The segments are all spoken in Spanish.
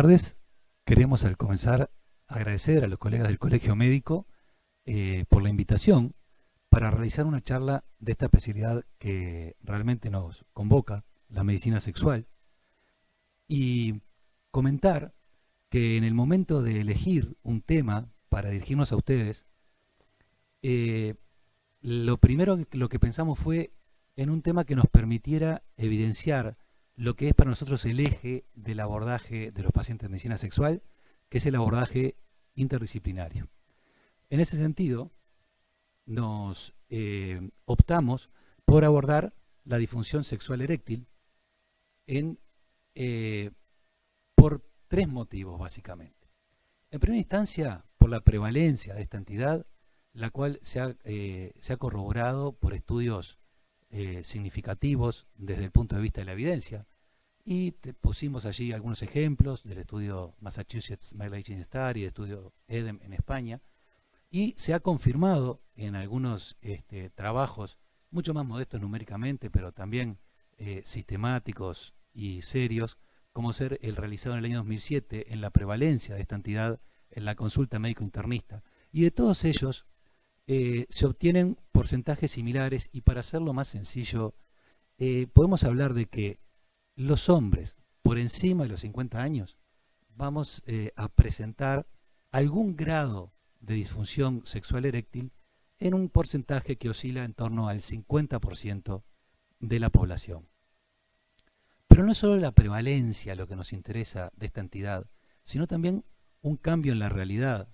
tardes. Queremos al comenzar agradecer a los colegas del Colegio Médico por la invitación para realizar una charla de esta especialidad que realmente nos convoca, la medicina sexual, y comentar que en el momento de elegir un tema para dirigirnos a ustedes, lo primero que pensamos fue en un tema que nos permitiera evidenciar lo que es para nosotros el eje del abordaje de los pacientes de medicina sexual, que es el abordaje interdisciplinario. En ese sentido, nos optamos por abordar la disfunción sexual eréctil por tres motivos, básicamente. En primera instancia, por la prevalencia de esta entidad, la cual se ha corroborado por estudios significativos desde el punto de vista de la evidencia, y pusimos allí algunos ejemplos del estudio Massachusetts Male Aging Study y del estudio EDEM en España, y se ha confirmado en algunos trabajos mucho más modestos numéricamente, pero también sistemáticos y serios, como ser el realizado en el año 2007 en la prevalencia de esta entidad en la consulta médico-internista. Y de todos ellos se obtienen porcentajes similares, y para hacerlo más sencillo, podemos hablar de que los hombres por encima de los 50 años vamos a presentar algún grado de disfunción sexual eréctil en un porcentaje que oscila en torno al 50% de la población. Pero no es solo la prevalencia lo que nos interesa de esta entidad, sino también un cambio en la realidad,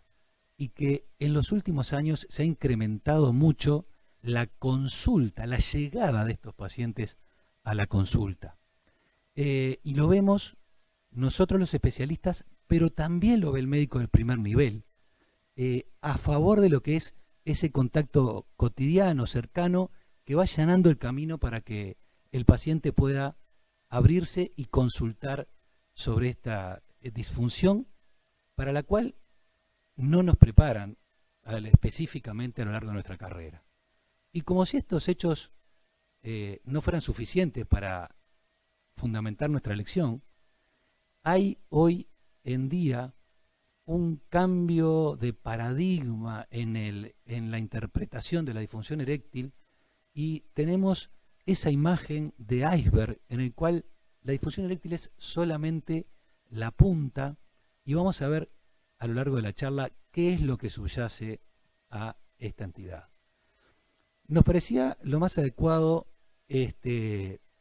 y que en los últimos años se ha incrementado mucho la consulta, la llegada de estos pacientes a la consulta. Y lo vemos nosotros los especialistas, pero también lo ve el médico del primer nivel, a favor de lo que es ese contacto cotidiano, cercano, que va allanando el camino para que el paciente pueda abrirse y consultar sobre esta disfunción para la cual no nos preparan específicamente a lo largo de nuestra carrera. Y como si estos hechos no fueran suficientes para fundamentar nuestra elección, hay hoy en día un cambio de paradigma en la interpretación de la disfunción eréctil, y tenemos esa imagen de iceberg en el cual la disfunción eréctil es solamente la punta, y vamos a ver a lo largo de la charla qué es lo que subyace a esta entidad. Nos parecía lo más adecuado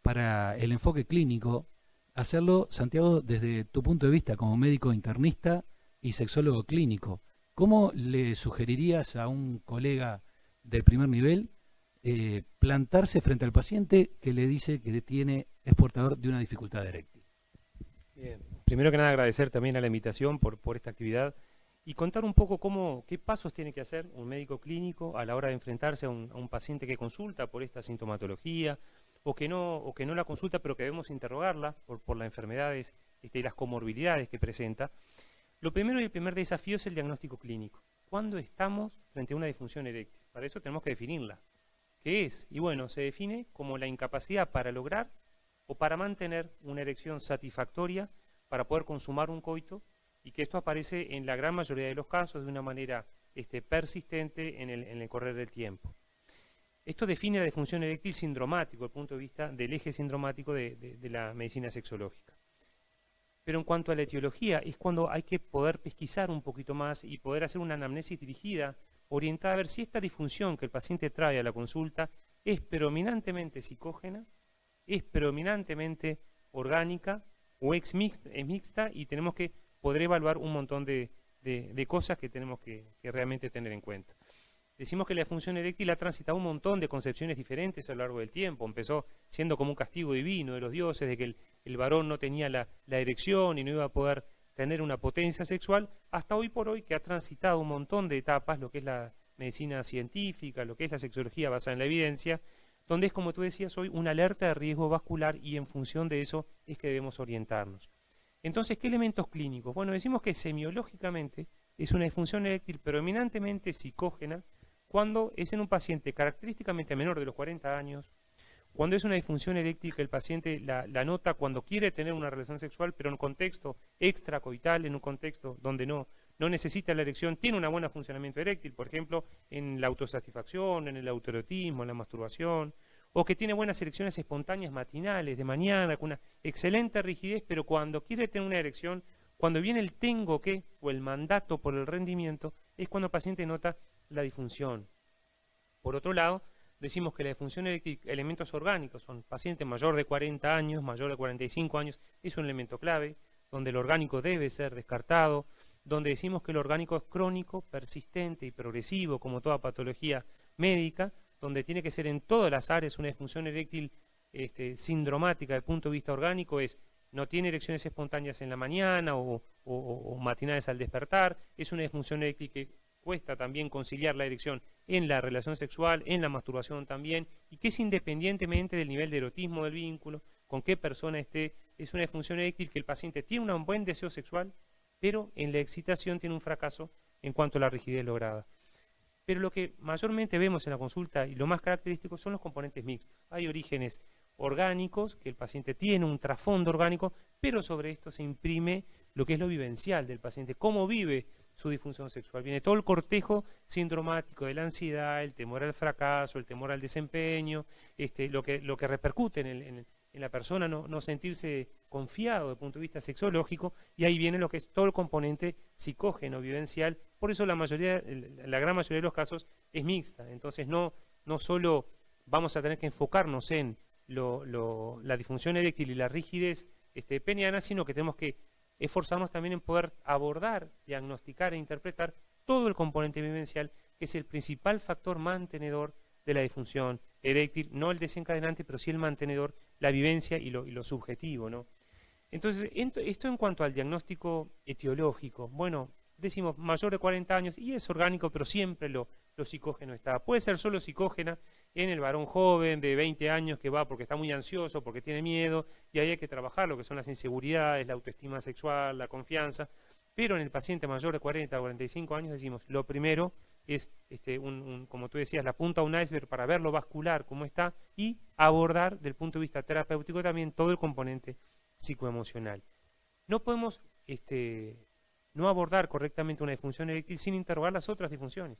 para el enfoque clínico hacerlo, Santiago, desde tu punto de vista como médico internista y sexólogo clínico. ¿Cómo le sugerirías a un colega del primer nivel plantarse frente al paciente que le dice que es portador de una dificultad eréctil? Bien. Primero que nada, agradecer también a la invitación por esta actividad y contar un poco qué pasos tiene que hacer un médico clínico a la hora de enfrentarse a un paciente que consulta por esta sintomatología o que no la consulta, pero que debemos interrogarla por las enfermedades y las comorbilidades que presenta. Lo primero y el primer desafío es el diagnóstico clínico. ¿Cuándo estamos frente a una disfunción eréctil? Para eso tenemos que definirla. ¿Qué es? Y bueno, se define como la incapacidad para lograr o para mantener una erección satisfactoria para poder consumar un coito, y que esto aparece en la gran mayoría de los casos de una manera persistente en el correr del tiempo. Esto define la disfunción eréctil sindromático, desde el punto de vista del eje sindromático de la medicina sexológica. Pero en cuanto a la etiología, es cuando hay que poder pesquisar un poquito más y poder hacer una anamnesis dirigida, orientada a ver si esta disfunción que el paciente trae a la consulta es predominantemente psicógena, es predominantemente orgánica o es mixta, y tenemos que poder evaluar un montón de cosas que tenemos que realmente tener en cuenta. Decimos que la disfunción eréctil ha transitado un montón de concepciones diferentes a lo largo del tiempo. Empezó siendo como un castigo divino de los dioses, de que el varón no tenía la erección y no iba a poder tener una potencia sexual, hasta hoy por hoy que ha transitado un montón de etapas, lo que es la medicina científica, lo que es la sexología basada en la evidencia, donde es, como tú decías hoy, una alerta de riesgo vascular, y en función de eso es que debemos orientarnos. Entonces, ¿qué elementos clínicos? Bueno, decimos que semiológicamente es una disfunción eréctil predominantemente psicógena, cuando es en un paciente característicamente menor de los 40 años, Cuando es una disfunción eréctil que el paciente la nota cuando quiere tener una relación sexual, pero en un contexto extracoital, en un contexto donde no necesita la erección, tiene un buen funcionamiento eréctil, por ejemplo, en la autosatisfacción, en el autoerotismo, en la masturbación, o que tiene buenas erecciones espontáneas matinales, de mañana, con una excelente rigidez, pero cuando quiere tener una erección, cuando viene el tengo que, o el mandato por el rendimiento, es cuando el paciente nota la disfunción. Por otro lado, decimos que la disfunción eréctil, elementos orgánicos, son pacientes mayor de 40 años, mayor de 45 años, es un elemento clave, donde el orgánico debe ser descartado, donde decimos que el orgánico es crónico, persistente y progresivo, como toda patología médica, donde tiene que ser en todas las áreas una disfunción eréctil sindromática desde el punto de vista orgánico, no tiene erecciones espontáneas en la mañana o matinales al despertar, es una disfunción eréctil que cuesta también conciliar la erección en la relación sexual, en la masturbación también, y que es independientemente del nivel de erotismo del vínculo, con qué persona esté, es una disfunción eréctil que el paciente tiene un buen deseo sexual, pero en la excitación tiene un fracaso en cuanto a la rigidez lograda. Pero lo que mayormente vemos en la consulta y lo más característico son los componentes mixtos. Hay orígenes orgánicos, que el paciente tiene un trasfondo orgánico, pero sobre esto se imprime lo que es lo vivencial del paciente, cómo vive su disfunción sexual. Viene todo el cortejo sindromático de la ansiedad, el temor al fracaso, el temor al desempeño, lo que repercute en la persona no sentirse confiado desde el punto de vista sexológico, y ahí viene lo que es todo el componente psicógeno, vivencial. Por eso la gran mayoría de los casos es mixta. Entonces no solo vamos a tener que enfocarnos en la disfunción eréctil y la rigidez peniana, sino que tenemos que esforzarnos también en poder abordar, diagnosticar e interpretar todo el componente vivencial, que es el principal factor mantenedor de la disfunción eréctil, no el desencadenante, pero sí el mantenedor, la vivencia y lo subjetivo, ¿no? Entonces, esto en cuanto al diagnóstico etiológico. Bueno, decimos mayor de 40 años y es orgánico, pero siempre lo psicógeno está. Puede ser solo psicógena en el varón joven de 20 años que va porque está muy ansioso, porque tiene miedo, y ahí hay que trabajar lo que son las inseguridades, la autoestima sexual, la confianza. Pero en el paciente mayor de 40 o 45 años decimos, lo primero es, como tú decías, la punta de un iceberg para ver lo vascular, cómo está, y abordar desde el punto de vista terapéutico también todo el componente psicoemocional. No podemos no abordar correctamente una disfunción eréctil sin interrogar las otras disfunciones,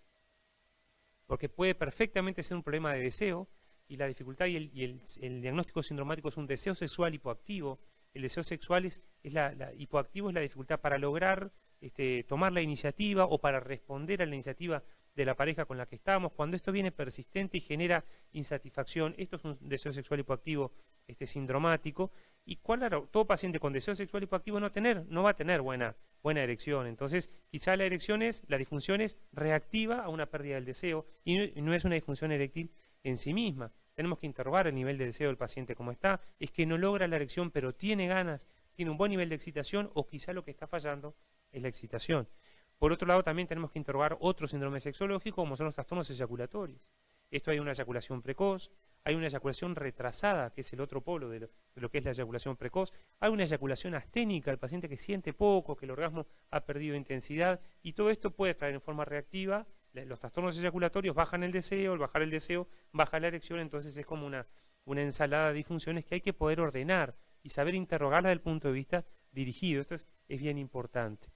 porque puede perfectamente ser un problema de deseo, y la dificultad y el diagnóstico sindromático es un deseo sexual hipoactivo. El deseo sexual hipoactivo es la dificultad para lograr tomar la iniciativa o para responder a la iniciativa de la pareja con la que estamos. Cuando esto viene persistente y genera insatisfacción, esto es un deseo sexual hipoactivo sindromático. Y claro, todo paciente con deseo sexual hipoactivo no va a tener buena erección. Entonces, quizá la disfunción es reactiva a una pérdida del deseo y no es una disfunción eréctil en sí misma. Tenemos que interrogar el nivel de deseo del paciente cómo está. Es que no logra la erección, pero tiene ganas, tiene un buen nivel de excitación, o quizá lo que está fallando es la excitación. Por otro lado, también tenemos que interrogar otro síndrome sexológico, como son los trastornos eyaculatorios. Esto hay una eyaculación precoz, hay una eyaculación retrasada, que es el otro polo de lo que es la eyaculación precoz, hay una eyaculación asténica, el paciente que siente poco, que el orgasmo ha perdido intensidad, y todo esto puede traer en forma reactiva. Los trastornos eyaculatorios bajan el deseo, al bajar el deseo baja la erección, entonces es como una ensalada de disfunciones que hay que poder ordenar y saber interrogarla desde el punto de vista dirigido. Esto es bien importante.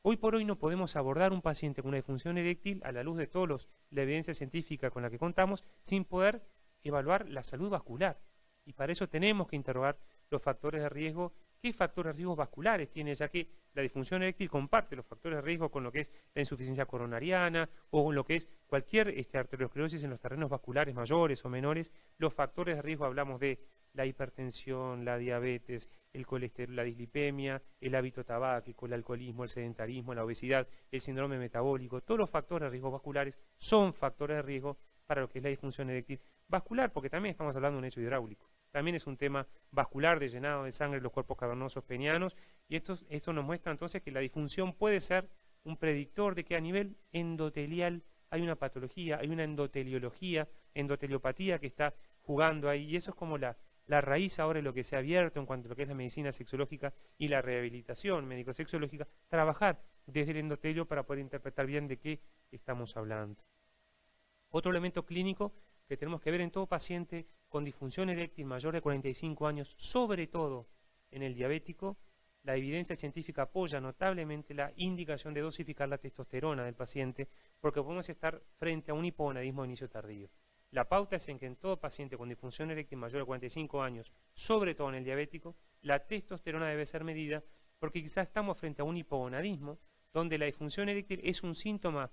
Hoy por hoy no podemos abordar un paciente con una disfunción eréctil a la luz de toda la evidencia científica con la que contamos sin poder evaluar la salud vascular. Y para eso tenemos que interrogar los factores de riesgo. ¿Qué factores de riesgo vasculares tiene? Ya que la disfunción eréctil comparte los factores de riesgo con lo que es la insuficiencia coronariana o con lo que es cualquier arteriosclerosis en los terrenos vasculares mayores o menores. Los factores de riesgo hablamos de la hipertensión, la diabetes, el colesterol, la dislipemia, el hábito tabáquico, el alcoholismo, el sedentarismo, la obesidad, el síndrome metabólico. Todos los factores de riesgo vasculares son factores de riesgo para lo que es la disfunción eréctil vascular, porque también estamos hablando de un hecho hidráulico. También es un tema vascular de llenado de sangre en los cuerpos cavernosos penianos, y esto nos muestra entonces que la disfunción puede ser un predictor de que a nivel endotelial hay una patología, hay una endoteliología, endoteliopatía que está jugando ahí, y eso es como la raíz ahora de lo que se ha abierto en cuanto a lo que es la medicina sexológica y la rehabilitación médico-sexológica, trabajar desde el endotelio para poder interpretar bien de qué estamos hablando. Otro elemento clínico que tenemos que ver en todo paciente con disfunción eréctil mayor de 45 años, sobre todo en el diabético. La evidencia científica apoya notablemente la indicación de dosificar la testosterona del paciente, porque podemos estar frente a un hipogonadismo de inicio tardío. La pauta es en que en todo paciente con disfunción eréctil mayor de 45 años, sobre todo en el diabético, la testosterona debe ser medida, porque quizás estamos frente a un hipogonadismo, donde la disfunción eréctil es un síntoma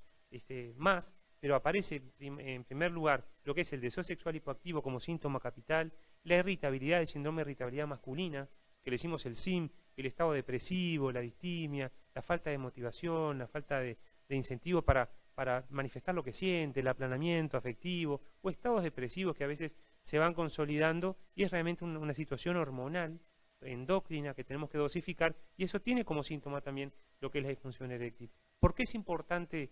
más, pero aparece en primer lugar lo que es el deseo sexual hipoactivo como síntoma capital, la irritabilidad, el síndrome de irritabilidad masculina, que le decimos el SIM, el estado depresivo, la distimia, la falta de motivación, la falta de incentivo para manifestar lo que siente, el aplanamiento afectivo, o estados depresivos que a veces se van consolidando, y es realmente una situación hormonal, endocrina, que tenemos que dosificar, y eso tiene como síntoma también lo que es la disfunción eréctil. ¿Por qué es importante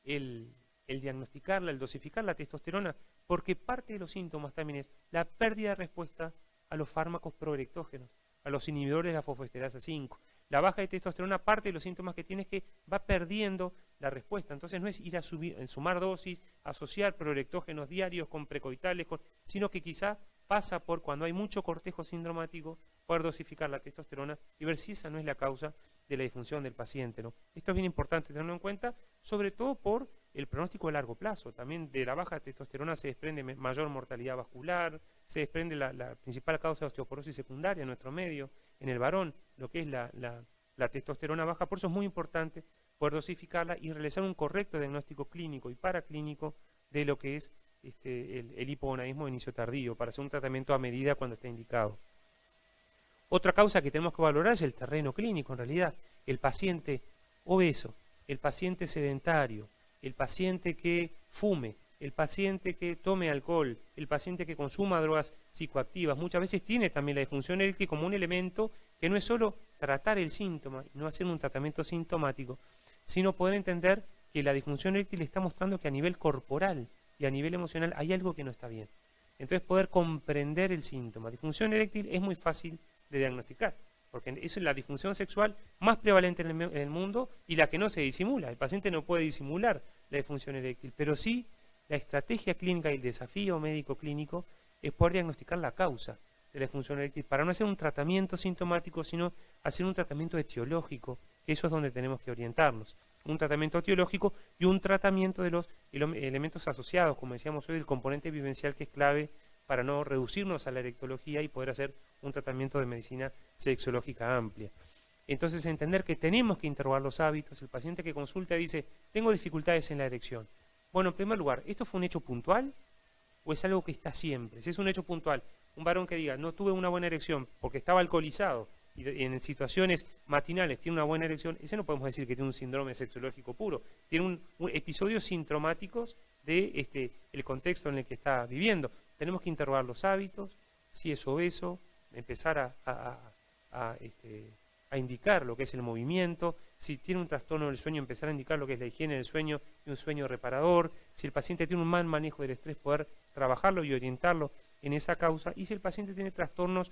el diagnosticarla, el dosificar la testosterona? Porque parte de los síntomas también es la pérdida de respuesta a los fármacos proerectógenos, a los inhibidores de la fosfoesterasa 5. La baja de testosterona, parte de los síntomas que tiene es que va perdiendo la respuesta. Entonces no es ir a sumar dosis, asociar proerectógenos diarios con precoitales, sino que quizá pasa por, cuando hay mucho cortejo sindromático, poder dosificar la testosterona y ver si esa no es la causa de la disfunción del paciente, ¿no? Esto es bien importante tenerlo en cuenta, sobre todo por el pronóstico a largo plazo. También de la baja testosterona se desprende mayor mortalidad vascular, se desprende la principal causa de osteoporosis secundaria en nuestro medio, en el varón, lo que es la testosterona baja. Por eso es muy importante poder dosificarla y realizar un correcto diagnóstico clínico y paraclínico de lo que es el hipogonadismo de inicio tardío, para hacer un tratamiento a medida cuando esté indicado. Otra causa que tenemos que valorar es el terreno clínico, en realidad. El paciente obeso, el paciente sedentario, el paciente que fume, el paciente que tome alcohol, el paciente que consuma drogas psicoactivas, muchas veces tiene también la disfunción eréctil como un elemento que no es solo tratar el síntoma y no hacer un tratamiento sintomático, sino poder entender que la disfunción eréctil está mostrando que a nivel corporal y a nivel emocional hay algo que no está bien. Entonces poder comprender el síntoma. Disfunción eréctil es muy fácil de diagnosticar, porque es la disfunción sexual más prevalente en el mundo y la que no se disimula. El paciente no puede disimular la disfunción eréctil, pero sí la estrategia clínica y el desafío médico clínico es poder diagnosticar la causa de la disfunción eréctil para no hacer un tratamiento sintomático, sino hacer un tratamiento etiológico, que eso es donde tenemos que orientarnos. Un tratamiento etiológico y un tratamiento de los elementos asociados, como decíamos hoy, el componente vivencial, que es clave para no reducirnos a la erectología y poder hacer un tratamiento de medicina sexológica amplia. Entonces, entender que tenemos que interrogar los hábitos. El paciente que consulta dice, tengo dificultades en la erección. Bueno, en primer lugar, ¿esto fue un hecho puntual o es algo que está siempre? Si es un hecho puntual, un varón que diga, no tuve una buena erección porque estaba alcoholizado y en situaciones matinales tiene una buena erección, ese no podemos decir que tiene un síndrome sexológico puro. Tiene un episodios sintomáticos de el contexto en el que está viviendo. Tenemos que interrogar los hábitos, si es obeso, empezar a indicar lo que es el movimiento, si tiene un trastorno del sueño, empezar a indicar lo que es la higiene del sueño y un sueño reparador, si el paciente tiene un mal manejo del estrés, poder trabajarlo y orientarlo en esa causa, y si el paciente tiene trastornos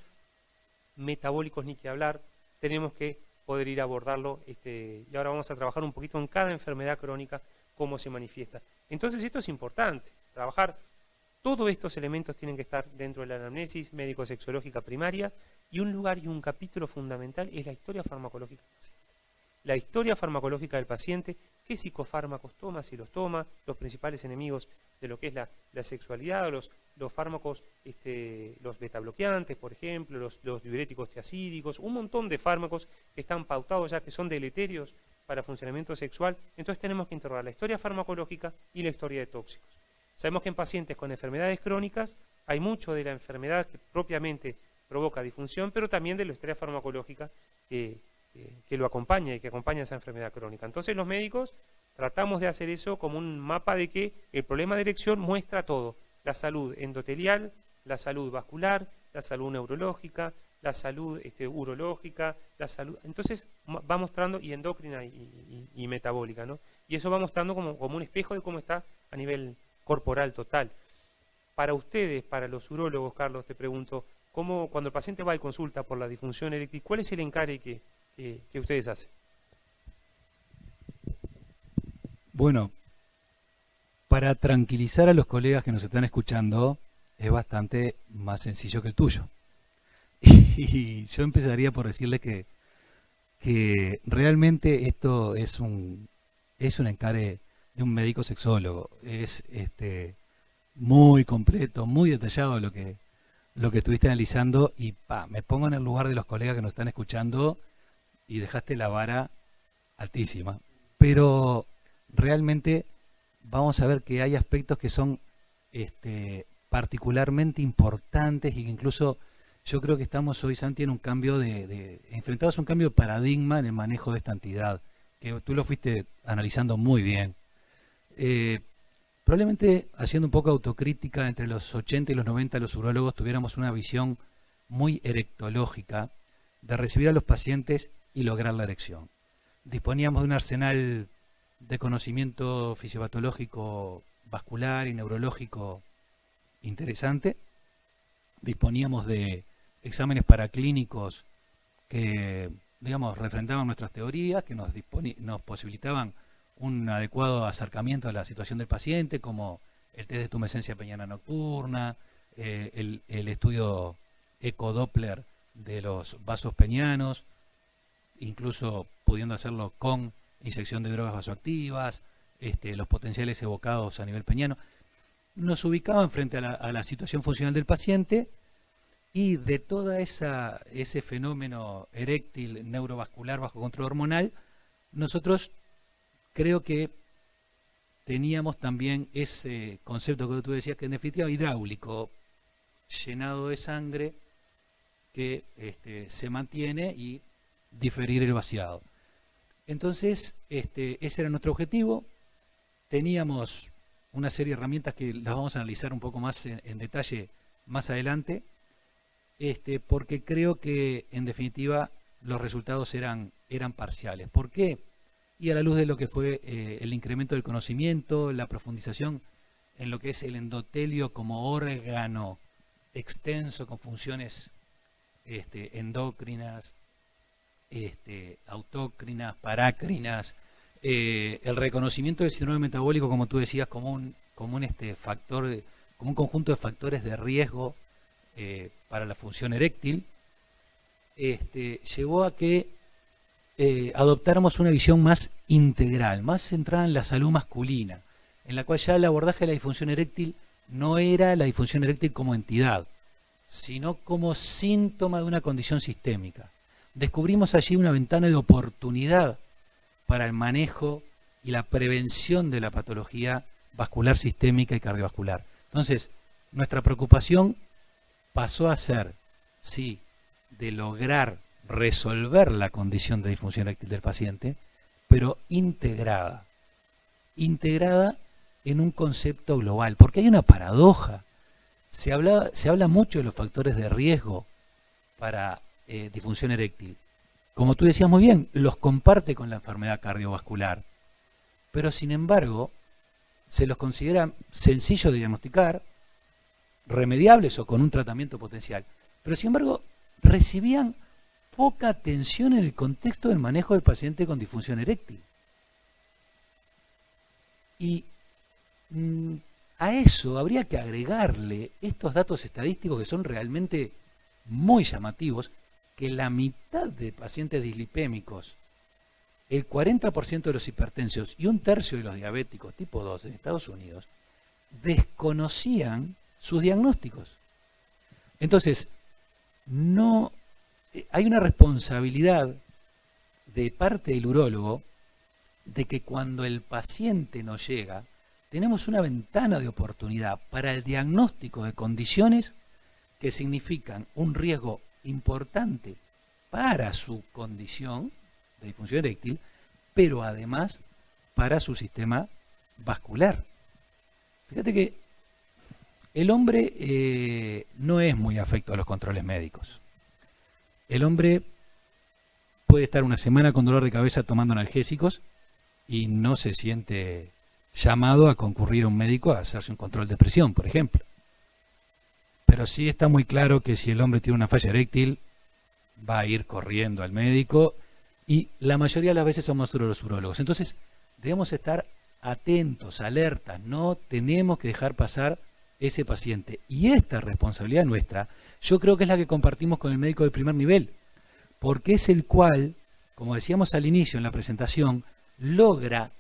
metabólicos, ni que hablar, tenemos que poder ir a abordarlo, y ahora vamos a trabajar un poquito en cada enfermedad crónica, cómo se manifiesta. Entonces esto es importante, trabajar. Todos estos elementos tienen que estar dentro de la anamnesis médico-sexológica primaria, y un lugar y un capítulo fundamental es la historia farmacológica del paciente. La historia farmacológica del paciente, qué psicofármacos toma, si los toma, los principales enemigos de lo que es la sexualidad, los fármacos, los betabloqueantes, por ejemplo, los diuréticos tiacídicos, un montón de fármacos que están pautados ya, que son deleterios para el funcionamiento sexual. Entonces tenemos que interrogar la historia farmacológica y la historia de tóxicos. Sabemos que en pacientes con enfermedades crónicas hay mucho de la enfermedad que propiamente provoca disfunción, pero también de la historia farmacológica que lo acompaña y que acompaña esa enfermedad crónica. Entonces los médicos tratamos de hacer eso como un mapa de que el problema de erección muestra todo: la salud endotelial, la salud vascular, la salud neurológica, la salud urológica, la salud. Entonces va mostrando, y endocrina y metabólica, ¿no? Y eso va mostrando como un espejo de cómo está a nivel corporal total. Para ustedes, para los urólogos, Carlos, te pregunto, cuando el paciente va y consulta por la disfunción eréctil, ¿cuál es el encare que ustedes hacen? Bueno, para tranquilizar a los colegas que nos están escuchando, es bastante más sencillo que el tuyo. Y yo empezaría por decirles que realmente esto es un encare de un médico sexólogo. Es muy completo, muy detallado lo que estuviste analizando, y me pongo en el lugar de los colegas que nos están escuchando y dejaste la vara altísima. Pero realmente vamos a ver que hay aspectos que son particularmente importantes, y que incluso yo creo que estamos hoy, Santi, en un cambio enfrentados a un cambio de paradigma en el manejo de esta entidad, que tú lo fuiste analizando muy bien. Probablemente, haciendo un poco de autocrítica, entre los 80 y los 90 los urólogos tuviéramos una visión muy erectológica de recibir a los pacientes y lograr la erección. Disponíamos de un arsenal de conocimiento fisiopatológico, vascular y neurológico interesante. Disponíamos de exámenes paraclínicos que, digamos, refrendaban nuestras teorías, que nos posibilitaban un adecuado acercamiento a la situación del paciente, como el test de tumescencia peniana nocturna, el estudio ecodoppler de los vasos penianos, incluso pudiendo hacerlo con inyección de drogas vasoactivas, los potenciales evocados a nivel peniano. Nos ubicaban frente a la situación funcional del paciente, y de toda ese fenómeno eréctil neurovascular bajo control hormonal, nosotros creo que teníamos también ese concepto que tú decías, que en definitiva hidráulico, llenado de sangre, que se mantiene, y diferir el vaciado. Entonces, ese era nuestro objetivo. Teníamos una serie de herramientas que las vamos a analizar un poco más en detalle más adelante, porque creo que en definitiva los resultados eran parciales. ¿Por qué? Y a la luz de lo que fue el incremento del conocimiento, la profundización en lo que es el endotelio como órgano extenso con funciones endocrinas, autócrinas, parácrinas, el reconocimiento del síndrome metabólico, como tú decías, como un conjunto de factores de riesgo para la función eréctil, llevó a que adoptáramos una visión más integral, más centrada en la salud masculina, en la cual ya el abordaje de la disfunción eréctil no era la disfunción eréctil como entidad, sino como síntoma de una condición sistémica. Descubrimos allí una ventana de oportunidad para el manejo y la prevención de la patología vascular sistémica y cardiovascular. Entonces, nuestra preocupación pasó a ser, sí, de lograr resolver la condición de disfunción eréctil del paciente, pero integrada en un concepto global, porque hay una paradoja. Se habla mucho de los factores de riesgo para disfunción eréctil. Como tú decías muy bien, los comparte con la enfermedad cardiovascular, pero sin embargo se los considera sencillos de diagnosticar, remediables o con un tratamiento potencial, pero sin embargo recibían poca atención en el contexto del manejo del paciente con disfunción eréctil. Y a eso habría que agregarle estos datos estadísticos que son realmente muy llamativos, que la mitad de pacientes dislipémicos, el 40% de los hipertensos y un tercio de los diabéticos tipo 2 en Estados Unidos desconocían sus diagnósticos. Entonces, no hay una responsabilidad de parte del urólogo de que cuando el paciente nos llega, tenemos una ventana de oportunidad para el diagnóstico de condiciones que significan un riesgo importante para su condición de disfunción eréctil, pero además para su sistema vascular. Fíjate que el hombre no es muy afecto a los controles médicos. El hombre puede estar una semana con dolor de cabeza tomando analgésicos y no se siente llamado a concurrir a un médico a hacerse un control de presión, por ejemplo. Pero sí está muy claro que si el hombre tiene una falla eréctil, va a ir corriendo al médico, y la mayoría de las veces somos los urólogos. Entonces, debemos estar atentos, alertas, no tenemos que dejar pasar ese paciente. Y esta responsabilidad nuestra, yo creo que es la que compartimos con el médico de primer nivel, porque es el cual, como decíamos al inicio en la presentación, logra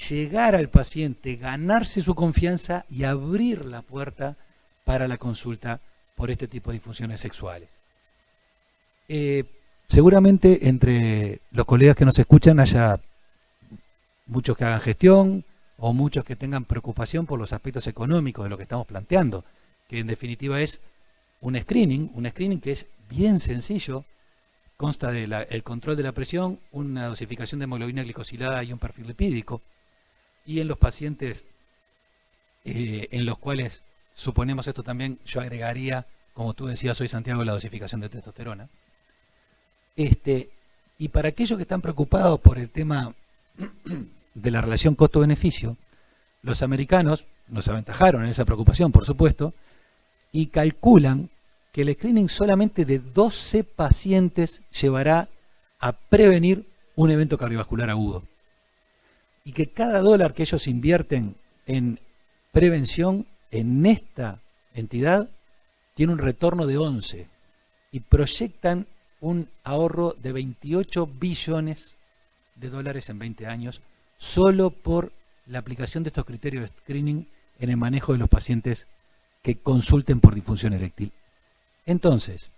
llegar al paciente, ganarse su confianza y abrir la puerta para la consulta por este tipo de disfunciones sexuales. Seguramente entre los colegas que nos escuchan haya muchos que hagan gestión o muchos que tengan preocupación por los aspectos económicos de lo que estamos planteando, que en definitiva es un screening que es bien sencillo, consta del control de la presión, una dosificación de hemoglobina glicosilada y un perfil lipídico. Y en los pacientes en los cuales suponemos esto también, yo agregaría, como tú decías hoy, Santiago, la dosificación de testosterona. Y para aquellos que están preocupados por el tema de la relación costo-beneficio, los americanos nos aventajaron en esa preocupación, por supuesto, y calculan que el screening solamente de 12 pacientes llevará a prevenir un evento cardiovascular agudo. Y que cada dólar que ellos invierten en prevención en esta entidad tiene un retorno de 11 y proyectan un ahorro de 28 billones de dólares en 20 años solo por la aplicación de estos criterios de screening en el manejo de los pacientes que consulten por disfunción eréctil. Entonces,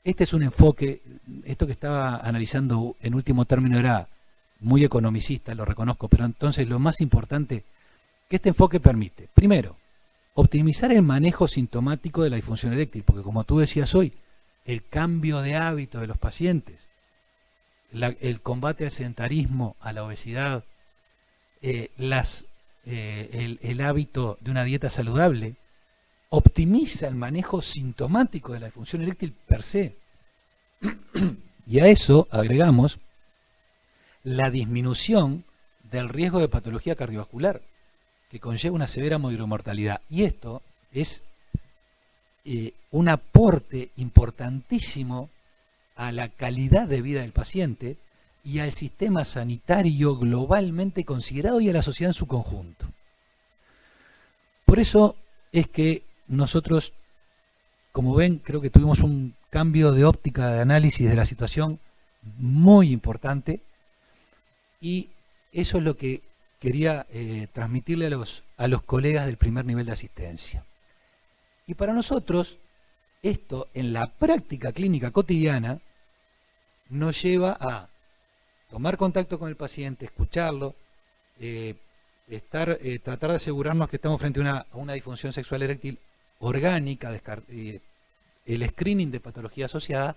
este es un enfoque, esto que estaba analizando en último término era muy economicista, lo reconozco, pero entonces lo más importante que este enfoque permite, primero, optimizar el manejo sintomático de la disfunción eréctil, porque como tú decías hoy, el cambio de hábito de los pacientes, el combate al sedentarismo, a la obesidad, el hábito de una dieta saludable, optimiza el manejo sintomático de la disfunción eréctil per se. Y a eso agregamos la disminución del riesgo de patología cardiovascular, que conlleva una severa morbimortalidad. Y esto es un aporte importantísimo a la calidad de vida del paciente y al sistema sanitario globalmente considerado y a la sociedad en su conjunto. Por eso es que nosotros, como ven, creo que tuvimos un cambio de óptica de análisis de la situación muy importante y eso es lo que quería transmitirle a los colegas del primer nivel de asistencia. Y para nosotros, esto en la práctica clínica cotidiana nos lleva a tomar contacto con el paciente, escucharlo, tratar de asegurarnos que estamos frente a una disfunción sexual eréctil orgánica, el screening de patología asociada,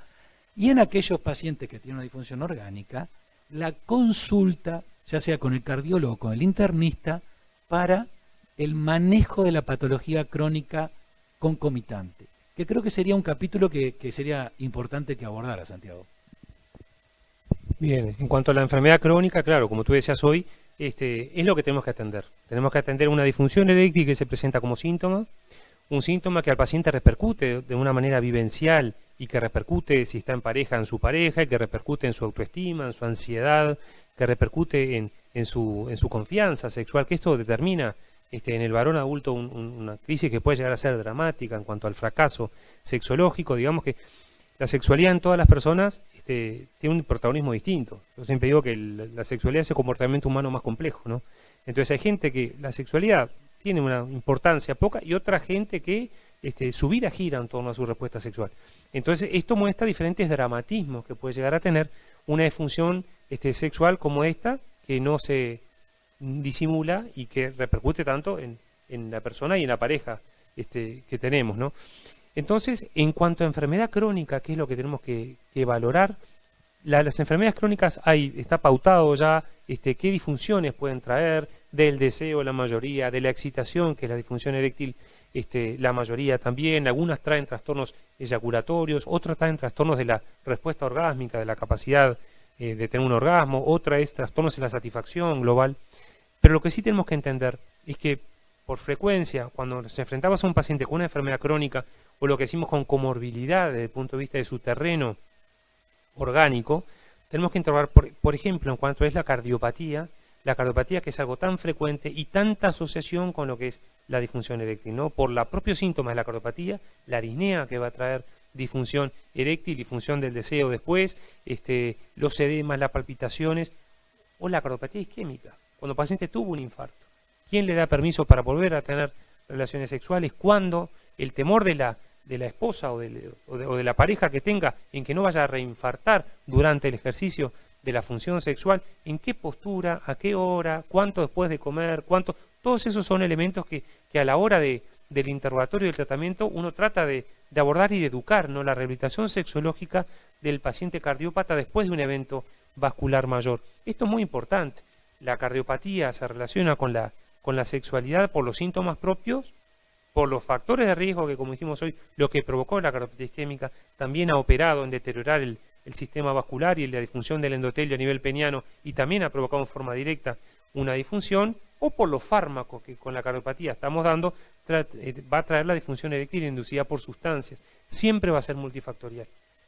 y en aquellos pacientes que tienen una disfunción orgánica, la consulta, ya sea con el cardiólogo o con el internista, para el manejo de la patología crónica concomitante, que creo que sería un capítulo que sería importante que abordara, Santiago. Bien, en cuanto a la enfermedad crónica, claro, como tú decías hoy, es lo que tenemos que atender. Tenemos que atender una disfunción eréctil que se presenta como síntoma, un síntoma que al paciente repercute de una manera vivencial y que repercute si está en pareja, en su pareja, y que repercute en su autoestima, en su ansiedad, que repercute en su confianza sexual, que esto determina en el varón adulto una crisis que puede llegar a ser dramática en cuanto al fracaso sexológico. Digamos que la sexualidad en todas las personas tiene un protagonismo distinto. Yo siempre digo que la sexualidad es el comportamiento humano más complejo, ¿no? Entonces hay gente que la sexualidad tiene una importancia poca y otra gente que su vida gira en torno a su respuesta sexual. Entonces esto muestra diferentes dramatismos que puede llegar a tener una disfunción sexual como esta, que no se disimula y que repercute tanto en la persona y en la pareja que tenemos, ¿no? Entonces, en cuanto a enfermedad crónica, ¿qué es lo que tenemos que valorar? Las enfermedades crónicas está pautado ya qué disfunciones pueden traer, del deseo la mayoría, de la excitación, que es la disfunción eréctil, la mayoría también. Algunas traen trastornos eyaculatorios, otras traen trastornos de la respuesta orgásmica, de la capacidad de tener un orgasmo, otra es trastornos en la satisfacción global. Pero lo que sí tenemos que entender es que por frecuencia, cuando nos enfrentamos a un paciente con una enfermedad crónica, o lo que decimos con comorbilidad desde el punto de vista de su terreno orgánico, tenemos que interrogar, por ejemplo, en cuanto es la cardiopatía, la cardiopatía, que es algo tan frecuente y tanta asociación con lo que es la disfunción eréctil, ¿no? Por los propios síntomas de la cardiopatía, la disnea que va a traer disfunción eréctil, disfunción del deseo después, los edemas, las palpitaciones, o la cardiopatía isquémica, cuando el paciente tuvo un infarto. ¿Quién le da permiso para volver a tener relaciones sexuales? Cuando el temor de la esposa o de la pareja que tenga en que no vaya a reinfartar durante el ejercicio de la función sexual, en qué postura, a qué hora, cuánto después de comer, cuánto, todos esos son elementos que a la hora del interrogatorio y del tratamiento uno trata de abordar y de educar, ¿no? La rehabilitación sexológica del paciente cardiópata después de un evento vascular mayor. Esto es muy importante. La cardiopatía se relaciona con la sexualidad por los síntomas propios, por los factores de riesgo que, como dijimos hoy, lo que provocó la cardiopatía isquémica también ha operado en deteriorar el sistema vascular y la disfunción del endotelio a nivel peniano, y también ha provocado en forma directa una disfunción, o por los fármacos que con la cardiopatía estamos dando, va a traer la disfunción eréctil inducida por sustancias. Siempre va a ser multifactorial.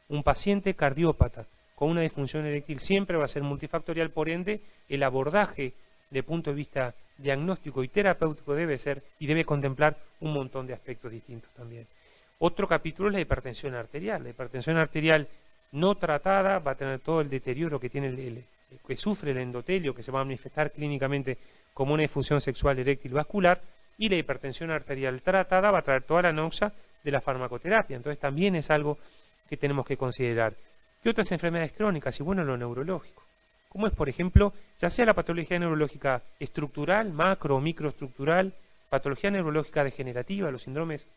Un paciente cardiópata con una disfunción eréctil siempre va a ser multifactorial, por ende, el abordaje de punto de vista diagnóstico y terapéutico debe ser y debe contemplar un montón de aspectos distintos también. Otro capítulo es la hipertensión arterial. La hipertensión arterial no tratada va a tener todo el deterioro que tiene que sufre el endotelio, que se va a manifestar clínicamente como una disfunción sexual eréctil vascular, y la hipertensión arterial tratada va a traer toda la noxa de la farmacoterapia. Entonces también es algo que tenemos que considerar. ¿Qué otras enfermedades crónicas? Y bueno, lo neurológico. Como es, por ejemplo, ya sea la patología neurológica estructural, macro o microestructural, patología neurológica degenerativa, los síndromes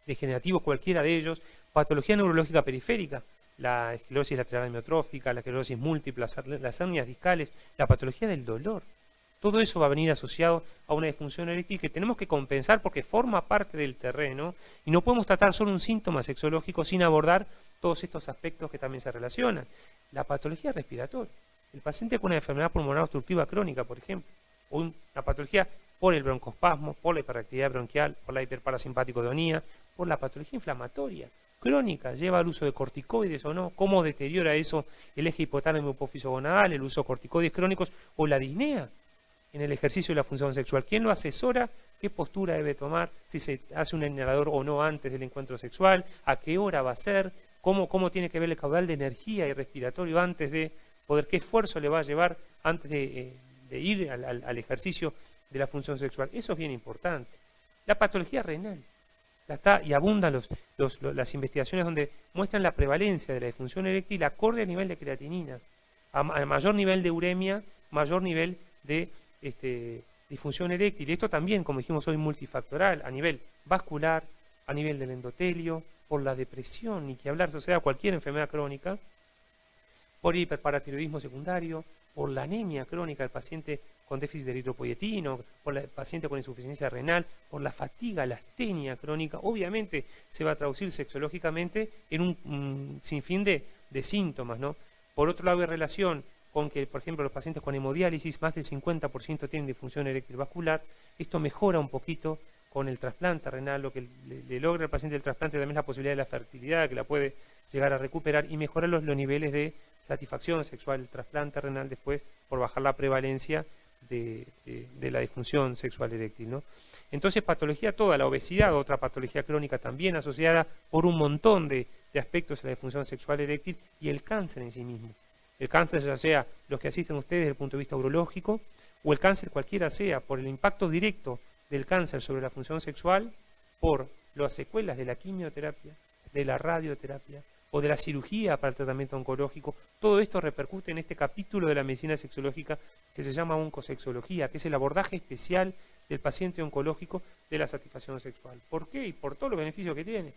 degenerativos, cualquiera de ellos, patología neurológica periférica, la esclerosis lateral amiotrófica, la esclerosis múltiple, las hernias discales, la patología del dolor. Todo eso va a venir asociado a una disfunción eréctil que tenemos que compensar porque forma parte del terreno y no podemos tratar solo un síntoma sexológico sin abordar todos estos aspectos que también se relacionan. La patología respiratoria. El paciente con una enfermedad pulmonar obstructiva crónica, por ejemplo, o una patología por el broncoespasmo, por la hiperactividad bronquial, por la hiperparasimpaticotonía, por la patología inflamatoria crónica, lleva al uso de corticoides o no, cómo deteriora eso el eje hipotálamo hipófiso gonadal, el uso de corticoides crónicos o la disnea en el ejercicio de la función sexual. ¿Quién lo asesora? ¿Qué postura debe tomar? Si se hace un inhalador o no antes del encuentro sexual, a qué hora va a ser, cómo tiene que ver el caudal de energía y respiratorio antes de poder, qué esfuerzo le va a llevar antes de ir al ejercicio de la función sexual. Eso es bien importante. La patología renal. Y abundan las investigaciones donde muestran la prevalencia de la disfunción eréctil acorde al nivel de creatinina. A mayor nivel de uremia, mayor nivel de disfunción eréctil. Y esto también, como dijimos hoy, multifactorial, a nivel vascular, a nivel del endotelio, por la depresión, ni que hablar, o sea, cualquier enfermedad crónica, por hiperparatiroidismo secundario, por la anemia crónica del paciente con déficit de eritropoyetino, por el paciente con insuficiencia renal, por la fatiga, la astenia crónica, obviamente se va a traducir sexológicamente en un sinfín de síntomas, ¿no? Por otro lado, hay relación con que, por ejemplo, los pacientes con hemodiálisis, más del 50% tienen disfunción eréctil vascular. Esto mejora un poquito con el trasplante renal, lo que le logra al paciente del trasplante también es la posibilidad de la fertilidad, que la puede llegar a recuperar y mejorar los niveles de satisfacción sexual del trasplante renal después por bajar la prevalencia de la disfunción sexual eréctil, ¿no? Entonces, patología toda, la obesidad, otra patología crónica también asociada por un montón de aspectos de la disfunción sexual eréctil, y el cáncer en sí mismo. El cáncer, ya sea los que asisten ustedes desde el punto de vista urológico, o el cáncer cualquiera sea, por el impacto directo del cáncer sobre la función sexual, por las secuelas de la quimioterapia, de la radioterapia o de la cirugía para el tratamiento oncológico. Todo esto repercute en este capítulo de la medicina sexológica que se llama oncosexología, que es el abordaje especial del paciente oncológico de la satisfacción sexual. ¿Por qué? Y por todos los beneficios que tiene.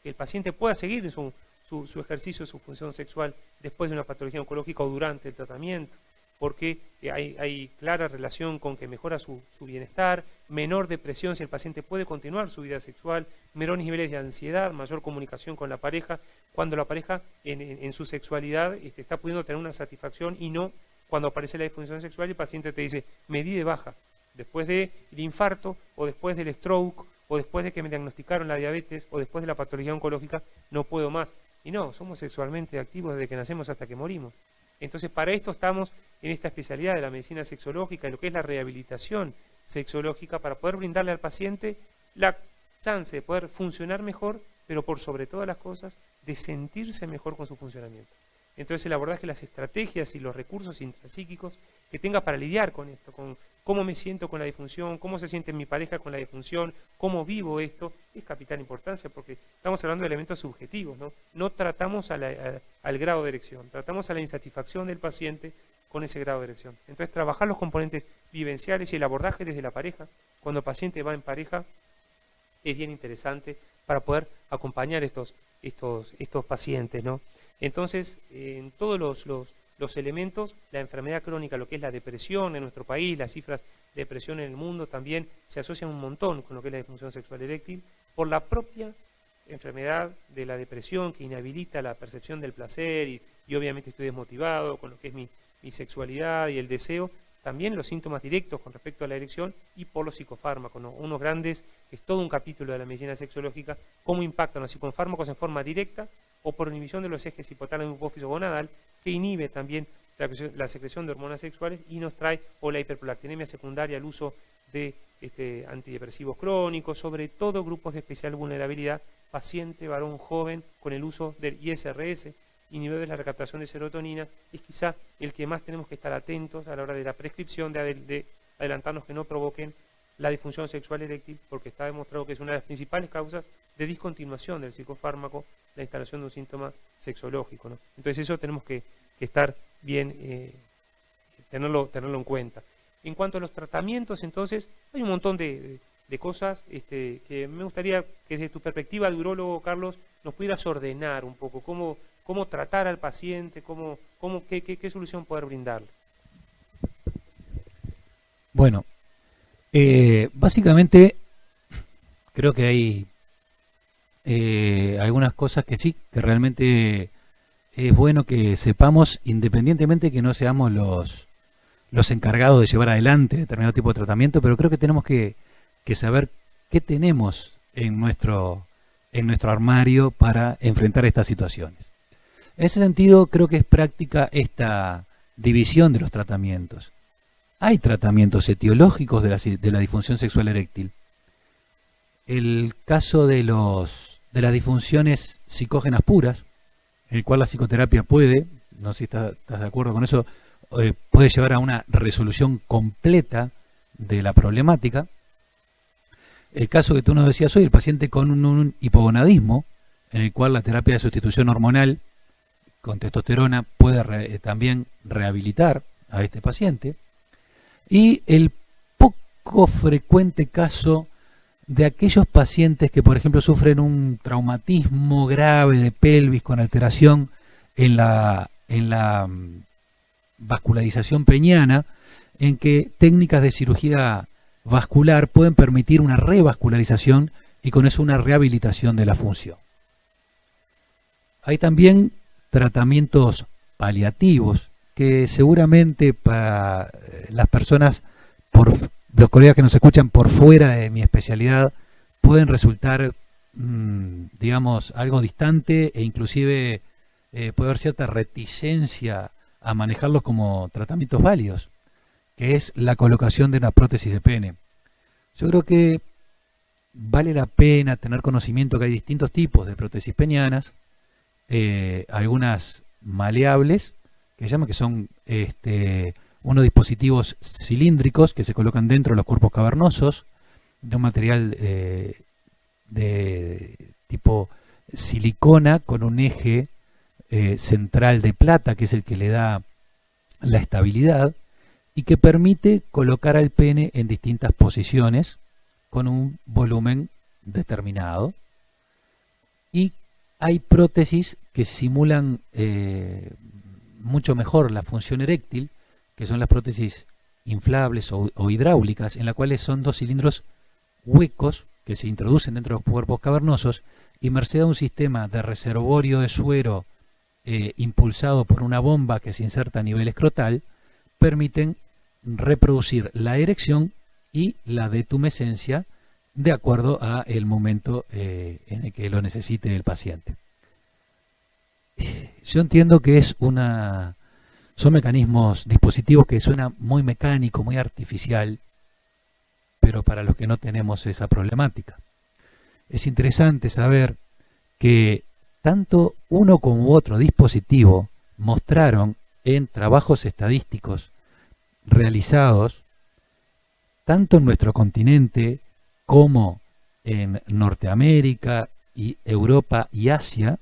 Que el paciente pueda seguir su ejercicio, su función sexual después de una patología oncológica o durante el tratamiento, porque hay clara relación con que mejora su bienestar, menor depresión si el paciente puede continuar su vida sexual, menores niveles de ansiedad, mayor comunicación con la pareja, cuando la pareja en su sexualidad está pudiendo tener una satisfacción, y no cuando aparece la disfunción sexual y el paciente te dice, me di de baja, después del infarto, o después del stroke, o después de que me diagnosticaron la diabetes, o después de la patología oncológica, no puedo más. Y no, somos sexualmente activos desde que nacemos hasta que morimos. Entonces, para esto estamos en esta especialidad de la medicina sexológica, en lo que es la rehabilitación sexológica, para poder brindarle al paciente la chance de poder funcionar mejor, pero por sobre todas las cosas, de sentirse mejor con su funcionamiento. Entonces el abordaje, las estrategias y los recursos intrapsíquicos que tenga para lidiar con esto, con cómo me siento con la disfunción, cómo se siente mi pareja con la disfunción, cómo vivo esto, es capital importancia, porque estamos hablando de elementos subjetivos, ¿no? No tratamos al grado de erección, tratamos a la insatisfacción del paciente con ese grado de erección. Entonces trabajar los componentes vivenciales y el abordaje desde la pareja, cuando el paciente va en pareja, es bien interesante para poder acompañar estos pacientes, ¿no? Entonces, en todos los elementos, la enfermedad crónica, lo que es la depresión en nuestro país, las cifras de depresión en el mundo también se asocian un montón con lo que es la disfunción sexual eréctil, por la propia enfermedad de la depresión que inhabilita la percepción del placer y obviamente estoy desmotivado con lo que es mi sexualidad y el deseo, también los síntomas directos con respecto a la erección y por los psicofármacos, ¿no? Unos grandes, es todo un capítulo de la medicina sexológica, cómo impactan los psicofármacos en forma directa o por inhibición de los ejes hipotálamo hipófiso gonadal, que inhibe también la secreción de hormonas sexuales y nos trae o la hiperprolactinemia secundaria al uso de antidepresivos crónicos, sobre todo grupos de especial vulnerabilidad, paciente varón joven con el uso del ISRS, inhibidor de la recaptación de serotonina, es quizá el que más tenemos que estar atentos a la hora de la prescripción, de adelantarnos que no provoquen la disfunción sexual eréctil, porque está demostrado que es una de las principales causas de discontinuación del psicofármaco, la instalación de un síntoma sexológico, ¿no? Entonces eso tenemos que estar bien, tenerlo en cuenta. En cuanto a los tratamientos, entonces, hay un montón de cosas que me gustaría que desde tu perspectiva de urólogo, Carlos, nos pudieras ordenar un poco, cómo tratar al paciente, qué solución poder brindarle. Bueno, básicamente creo que hay algunas cosas que sí, que realmente es bueno que sepamos, independientemente que no seamos los encargados de llevar adelante determinado tipo de tratamiento, pero creo que tenemos que saber qué tenemos en nuestro armario para enfrentar estas situaciones. En ese sentido, creo que es práctica esta división de los tratamientos. Hay tratamientos etiológicos de la disfunción sexual eréctil. El caso de las disfunciones psicógenas puras, en el cual la psicoterapia puede, no sé si estás de acuerdo con eso, puede llevar a una resolución completa de la problemática. El caso que tú nos decías hoy, el paciente con un hipogonadismo, en el cual la terapia de sustitución hormonal con testosterona puede también rehabilitar a este paciente. Y el poco frecuente caso de aquellos pacientes que, por ejemplo, sufren un traumatismo grave de pelvis con alteración en la vascularización peniana, en que técnicas de cirugía vascular pueden permitir una revascularización y con eso una rehabilitación de la función. Hay también tratamientos paliativos que seguramente para las personas, los colegas que nos escuchan por fuera de mi especialidad, pueden resultar, digamos, algo distante e inclusive puede haber cierta reticencia a manejarlos como tratamientos válidos, que es la colocación de una prótesis de pene. Yo creo que vale la pena tener conocimiento que hay distintos tipos de prótesis penianas, algunas maleables, que llaman que son unos dispositivos cilíndricos que se colocan dentro de los cuerpos cavernosos, de un material de tipo silicona con un eje central de plata, que es el que le da la estabilidad, y que permite colocar al pene en distintas posiciones con un volumen determinado. Y hay prótesis que simulan mucho mejor la función eréctil, que son las prótesis inflables o hidráulicas, en las cuales son dos cilindros huecos que se introducen dentro de los cuerpos cavernosos y merced a un sistema de reservorio de suero impulsado por una bomba que se inserta a nivel escrotal, permiten reproducir la erección y la detumescencia de acuerdo a el momento en el que lo necesite el paciente. Yo entiendo que es una Son mecanismos, dispositivos que suenan muy mecánico, muy artificial, pero para los que no tenemos esa problemática. Es interesante saber que tanto uno como otro dispositivo mostraron en trabajos estadísticos realizados tanto en nuestro continente como en Norteamérica y Europa y Asia,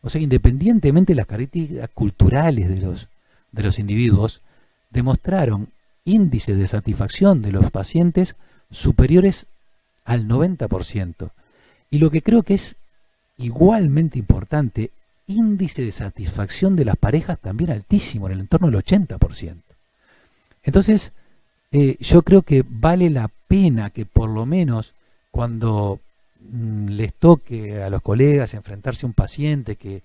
o sea, independientemente de las características culturales de los individuos, demostraron índices de satisfacción de los pacientes superiores al 90%. Y lo que creo que es igualmente importante, índice de satisfacción de las parejas también altísimo, en el entorno del 80%. Entonces, yo creo que vale la pena que por lo menos cuando les toque a los colegas enfrentarse a un paciente que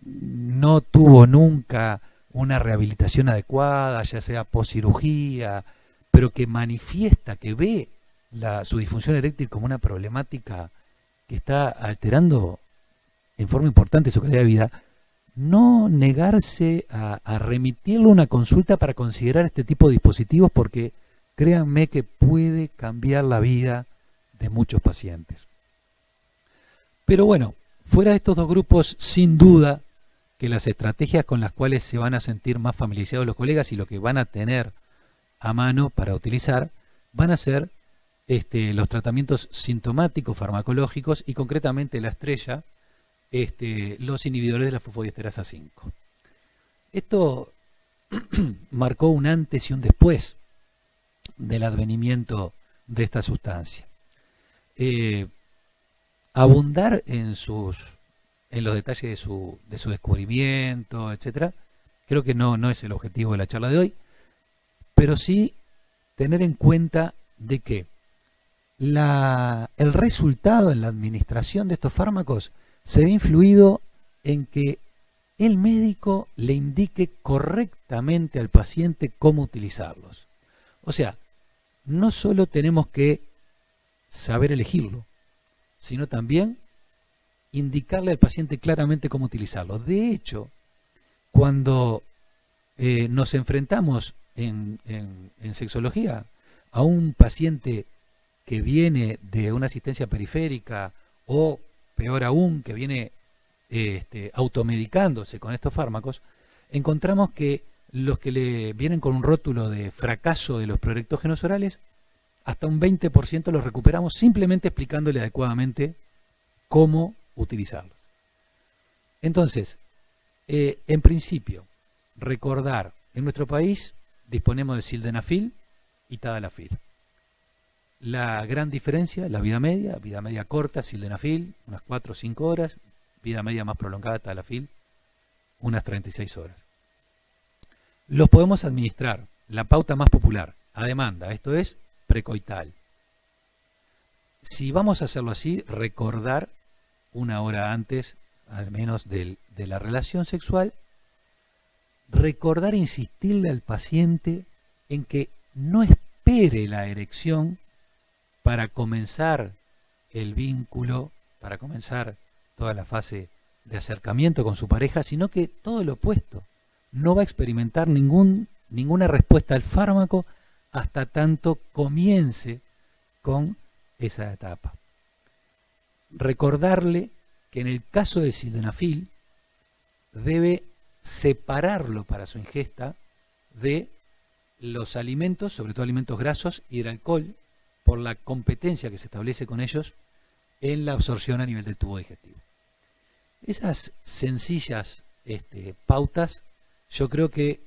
no tuvo nunca una rehabilitación adecuada, ya sea poscirugía, pero que manifiesta, que ve su disfunción eréctil como una problemática que está alterando en forma importante su calidad de vida, no negarse a remitirle una consulta para considerar este tipo de dispositivos, porque créanme que puede cambiar la vida de muchos pacientes. Pero bueno, fuera de estos dos grupos, sin duda que las estrategias con las cuales se van a sentir más familiarizados los colegas y lo que van a tener a mano para utilizar van a ser los tratamientos sintomáticos farmacológicos y concretamente la estrella, los inhibidores de la fosfodiesterasa 5. Esto marcó un antes y un después del advenimiento de esta sustancia. Abundar en los detalles de su descubrimiento, etcétera, creo que no es el objetivo de la charla de hoy, pero sí tener en cuenta de que el resultado en la administración de estos fármacos se ve influido en que el médico le indique correctamente al paciente cómo utilizarlos. O sea, no solo tenemos que saber elegirlo, sino también indicarle al paciente claramente cómo utilizarlo. De hecho, cuando nos enfrentamos en sexología a un paciente que viene de una asistencia periférica o, peor aún, que viene automedicándose con estos fármacos, encontramos que los que le vienen con un rótulo de fracaso de los prorectógenos orales, hasta un 20% los recuperamos simplemente explicándole adecuadamente cómo utilizarlos. Entonces, en principio, recordar, en nuestro país disponemos de sildenafil y tadalafil. La gran diferencia, la vida media corta, sildenafil, unas 4 o 5 horas, vida media más prolongada, tadalafil, unas 36 horas. Los podemos administrar, la pauta más popular, a demanda, esto es precoital. Si vamos a hacerlo así, recordar una hora antes, al menos de la relación sexual, recordar insistirle al paciente en que no espere la erección para comenzar el vínculo, para comenzar toda la fase de acercamiento con su pareja, sino que todo lo opuesto. No va a experimentar ninguna respuesta al fármaco hasta tanto comience con esa etapa. Recordarle que en el caso del sildenafil debe separarlo para su ingesta de los alimentos, sobre todo alimentos grasos y del alcohol, por la competencia que se establece con ellos en la absorción a nivel del tubo digestivo. Esas sencillas pautas yo creo que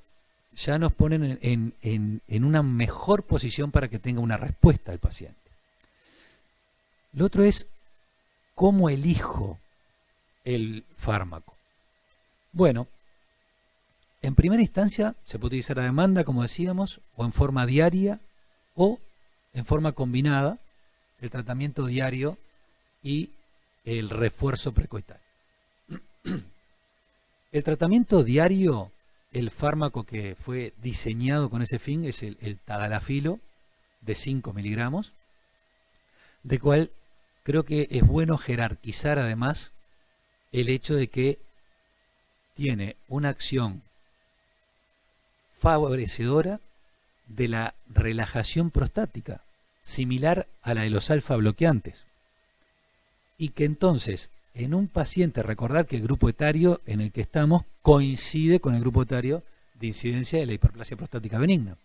ya nos ponen en una mejor posición para que tenga una respuesta el paciente. Lo otro es cómo elijo el fármaco. Bueno, en primera instancia se puede utilizar a demanda, como decíamos, o en forma diaria o en forma combinada, el tratamiento diario y el refuerzo precoital. El tratamiento diario, el fármaco que fue diseñado con ese fin es el tadalafilo de 5 miligramos, de cual creo que es bueno jerarquizar además el hecho de que tiene una acción favorecedora de la relajación prostática, similar a la de los alfa bloqueantes. Y que entonces, en un paciente, recordar que el grupo etario en el que estamos coincide con el grupo etario de incidencia de la hiperplasia prostática benigna.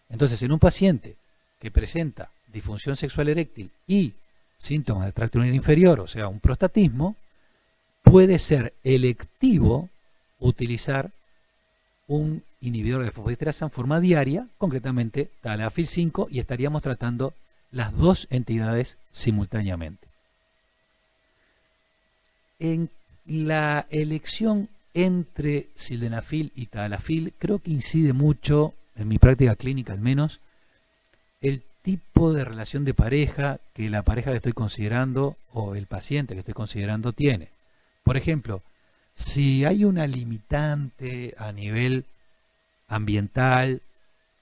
Entonces, en un paciente que presenta disfunción sexual eréctil y síntomas del tracto urinario inferior, o sea, un prostatismo, puede ser electivo utilizar un inhibidor de fosfodiesterasa en forma diaria, concretamente tadalafil 5, y estaríamos tratando las dos entidades simultáneamente. En la elección entre sildenafil y tadalafil creo que incide mucho, en mi práctica clínica al menos, el tipo de relación de pareja que la pareja que estoy considerando o el paciente que estoy considerando tiene. Por ejemplo, si hay una limitante a nivel ambiental,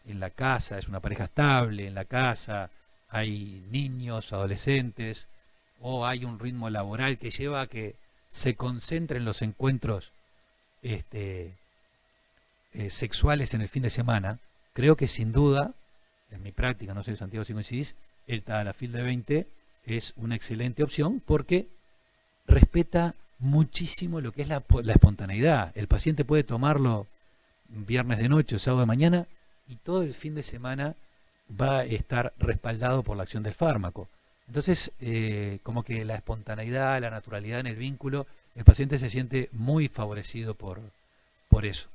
en la casa es una pareja estable, en la casa hay niños, adolescentes, o hay un ritmo laboral que lleva a que se concentren los encuentros sexuales en el fin de semana, creo que sin duda, en mi práctica, no sé, Santiago, si coincidís, el tadalafil de 20 es una excelente opción porque respeta muchísimo lo que es la espontaneidad. El paciente puede tomarlo viernes de noche o sábado de mañana y todo el fin de semana va a estar respaldado por la acción del fármaco. Entonces, como que la espontaneidad, la naturalidad en el vínculo, el paciente se siente muy favorecido por eso.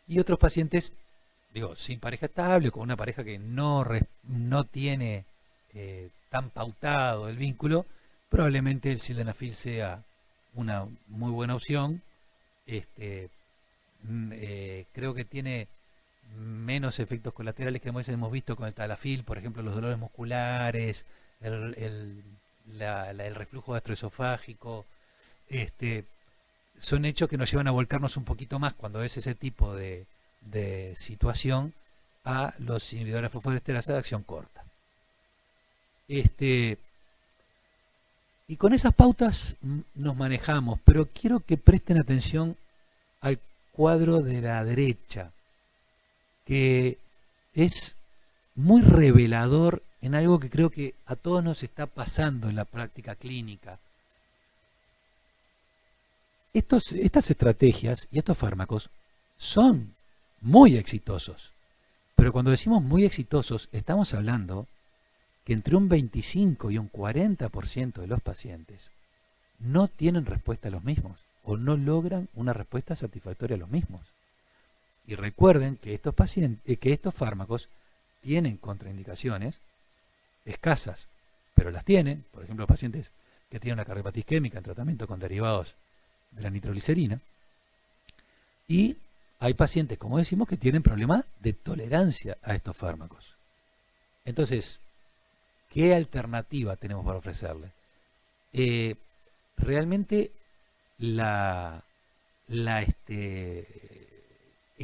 Y otros pacientes, digo, sin pareja estable, con una pareja que no tiene tan pautado el vínculo, probablemente el sildenafil sea una muy buena opción. Creo que tiene menos efectos colaterales que hemos visto con el tadalafil, por ejemplo, los dolores musculares, el reflujo gastroesofágico. Son hechos que nos llevan a volcarnos un poquito más cuando es ese tipo de situación a los inhibidores de fosfodiesterasa de acción corta. Y con esas pautas nos manejamos, pero quiero que presten atención al cuadro de la derecha, que es muy revelador en algo que creo que a todos nos está pasando en la práctica clínica. Estas estrategias y estos fármacos son muy exitosos, pero cuando decimos muy exitosos estamos hablando que entre un 25 y un 40% de los pacientes no tienen respuesta a los mismos o no logran una respuesta satisfactoria a los mismos. Y recuerden que estos fármacos tienen contraindicaciones escasas, pero las tienen. Por ejemplo, pacientes que tienen una cardiopatía isquémica en tratamiento con derivados de la nitroglicerina. Y hay pacientes, como decimos, que tienen problemas de tolerancia a estos fármacos. Entonces, ¿qué alternativa tenemos para ofrecerle? Realmente el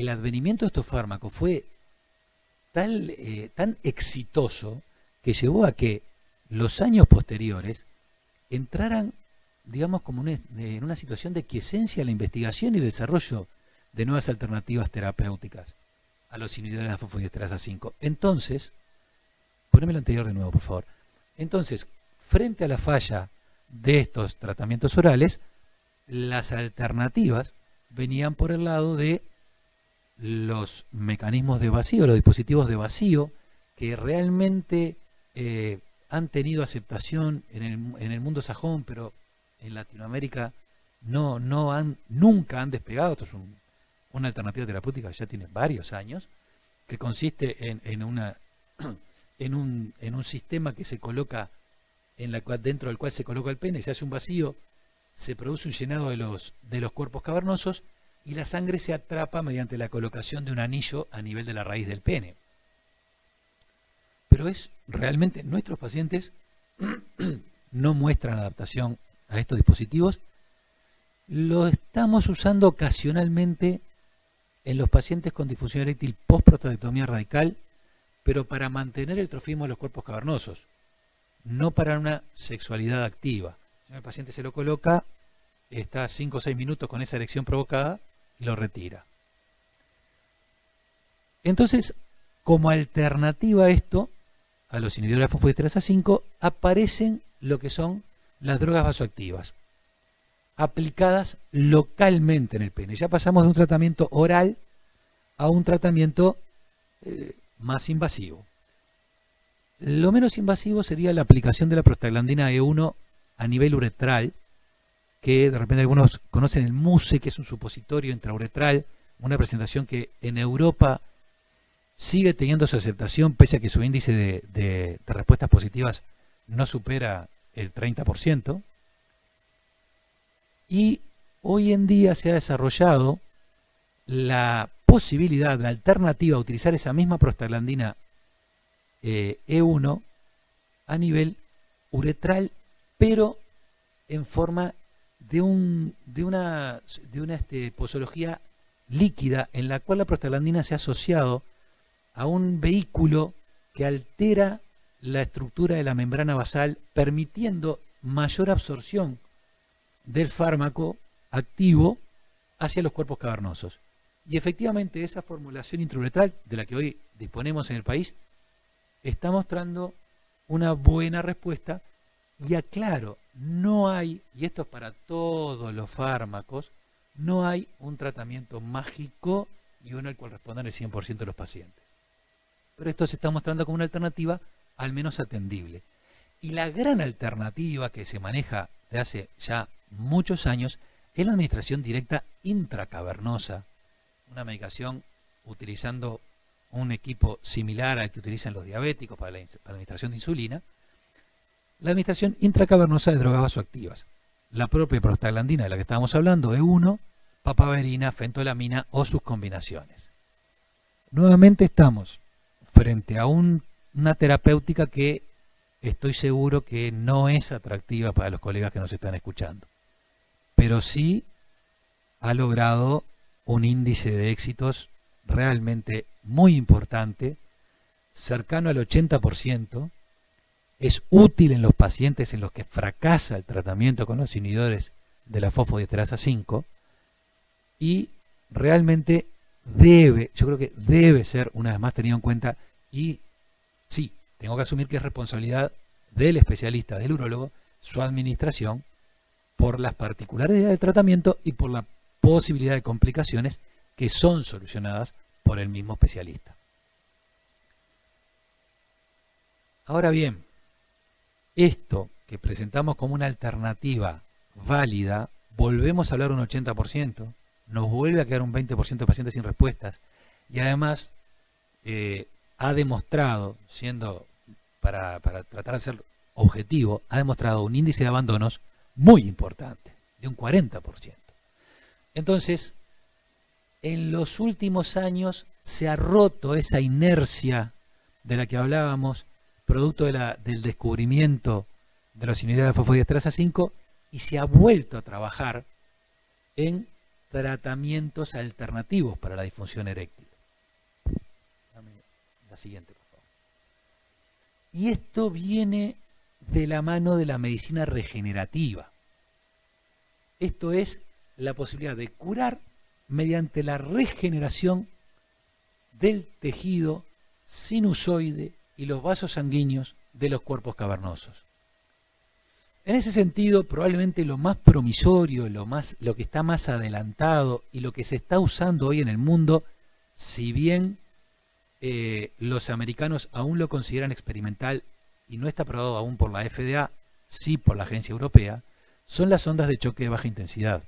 advenimiento de estos fármacos fue tan exitoso que llevó a que los años posteriores entraran, digamos, como en una situación de quiesencia a la investigación y desarrollo de nuevas alternativas terapéuticas a los inhibidores de fosfodiesterasa 5. Entonces, poneme lo anterior de nuevo, por favor. Entonces, frente a la falla de estos tratamientos orales, las alternativas venían por el lado de los mecanismos de vacío, los dispositivos de vacío, que realmente han tenido aceptación en el mundo sajón, pero en Latinoamérica nunca han despegado. Esto es una alternativa terapéutica que ya tiene varios años, que consiste en un sistema que se coloca dentro del cual se coloca el pene, se hace un vacío, se produce un llenado de los cuerpos cavernosos y la sangre se atrapa mediante la colocación de un anillo a nivel de la raíz del pene. Pero realmente nuestros pacientes no muestran adaptación a estos dispositivos. Lo estamos usando ocasionalmente en los pacientes con disfunción eréctil post-prostatectomía radical, pero para mantener el trofismo de los cuerpos cavernosos, no para una sexualidad activa. Si el paciente se lo coloca, está 5 o 6 minutos con esa erección provocada y lo retira. Entonces, como alternativa a esto, a los inhibidores de la fosfodiesterasa 5, aparecen lo que son las drogas vasoactivas, aplicadas localmente en el pene. Ya pasamos de un tratamiento oral a un tratamiento más invasivo. Lo menos invasivo sería la aplicación de la prostaglandina E1 a nivel uretral, que de repente algunos conocen el MUSE, que es un supositorio intrauretral, una presentación que en Europa sigue teniendo su aceptación, pese a que su índice de respuestas positivas no supera el 30%. Y hoy en día se ha desarrollado la posibilidad, la alternativa a utilizar esa misma prostaglandina E1 a nivel uretral, pero en forma de una posología líquida, en la cual la prostaglandina se ha asociado a un vehículo que altera la estructura de la membrana basal, permitiendo mayor absorción del fármaco activo hacia los cuerpos cavernosos. Y efectivamente esa formulación intrauretral, de la que hoy disponemos en el país, está mostrando una buena respuesta. Y aclaro, no hay, y esto es para todos los fármacos, no hay un tratamiento mágico y uno al cual respondan el 100% de los pacientes. Pero esto se está mostrando como una alternativa al menos atendible. Y la gran alternativa que se maneja de hace ya muchos años es la administración directa intracavernosa, una medicación utilizando un equipo similar al que utilizan los diabéticos para la administración de insulina, la administración intracavernosa de drogas vasoactivas, la propia prostaglandina de la que estábamos hablando, E1, papaverina, fentolamina o sus combinaciones. Nuevamente estamos frente a una terapéutica que estoy seguro que no es atractiva para los colegas que nos están escuchando, pero sí ha logrado un índice de éxitos realmente muy importante, cercano al 80%, es útil en los pacientes en los que fracasa el tratamiento con los inhibidores de la fosfodiesterasa 5 y realmente yo creo que debe ser una vez más tenido en cuenta, y sí, tengo que asumir que es responsabilidad del especialista, del urólogo, su administración, por las particularidades del tratamiento y por la posibilidad de complicaciones que son solucionadas por el mismo especialista. Ahora bien, esto que presentamos como una alternativa válida, volvemos a hablar un 80%, nos vuelve a quedar un 20% de pacientes sin respuestas, y además ha demostrado, para tratar de ser objetivo, ha demostrado un índice de abandonos muy importante, de un 40%. Entonces, en los últimos años se ha roto esa inercia de la que hablábamos, producto del descubrimiento de los inhibidores de fosfodiesterasa 5, y se ha vuelto a trabajar en tratamientos alternativos para la disfunción eréctil. Dame la siguiente, por favor. Y esto viene de la mano de la medicina regenerativa. Esto es la posibilidad de curar mediante la regeneración del tejido sinusoide y los vasos sanguíneos de los cuerpos cavernosos. En ese sentido, probablemente lo más promisorio, lo que está más adelantado y lo que se está usando hoy en el mundo, si bien los americanos aún lo consideran experimental y no está aprobado aún por la FDA, sí por la agencia europea, son las ondas de choque de baja intensidad.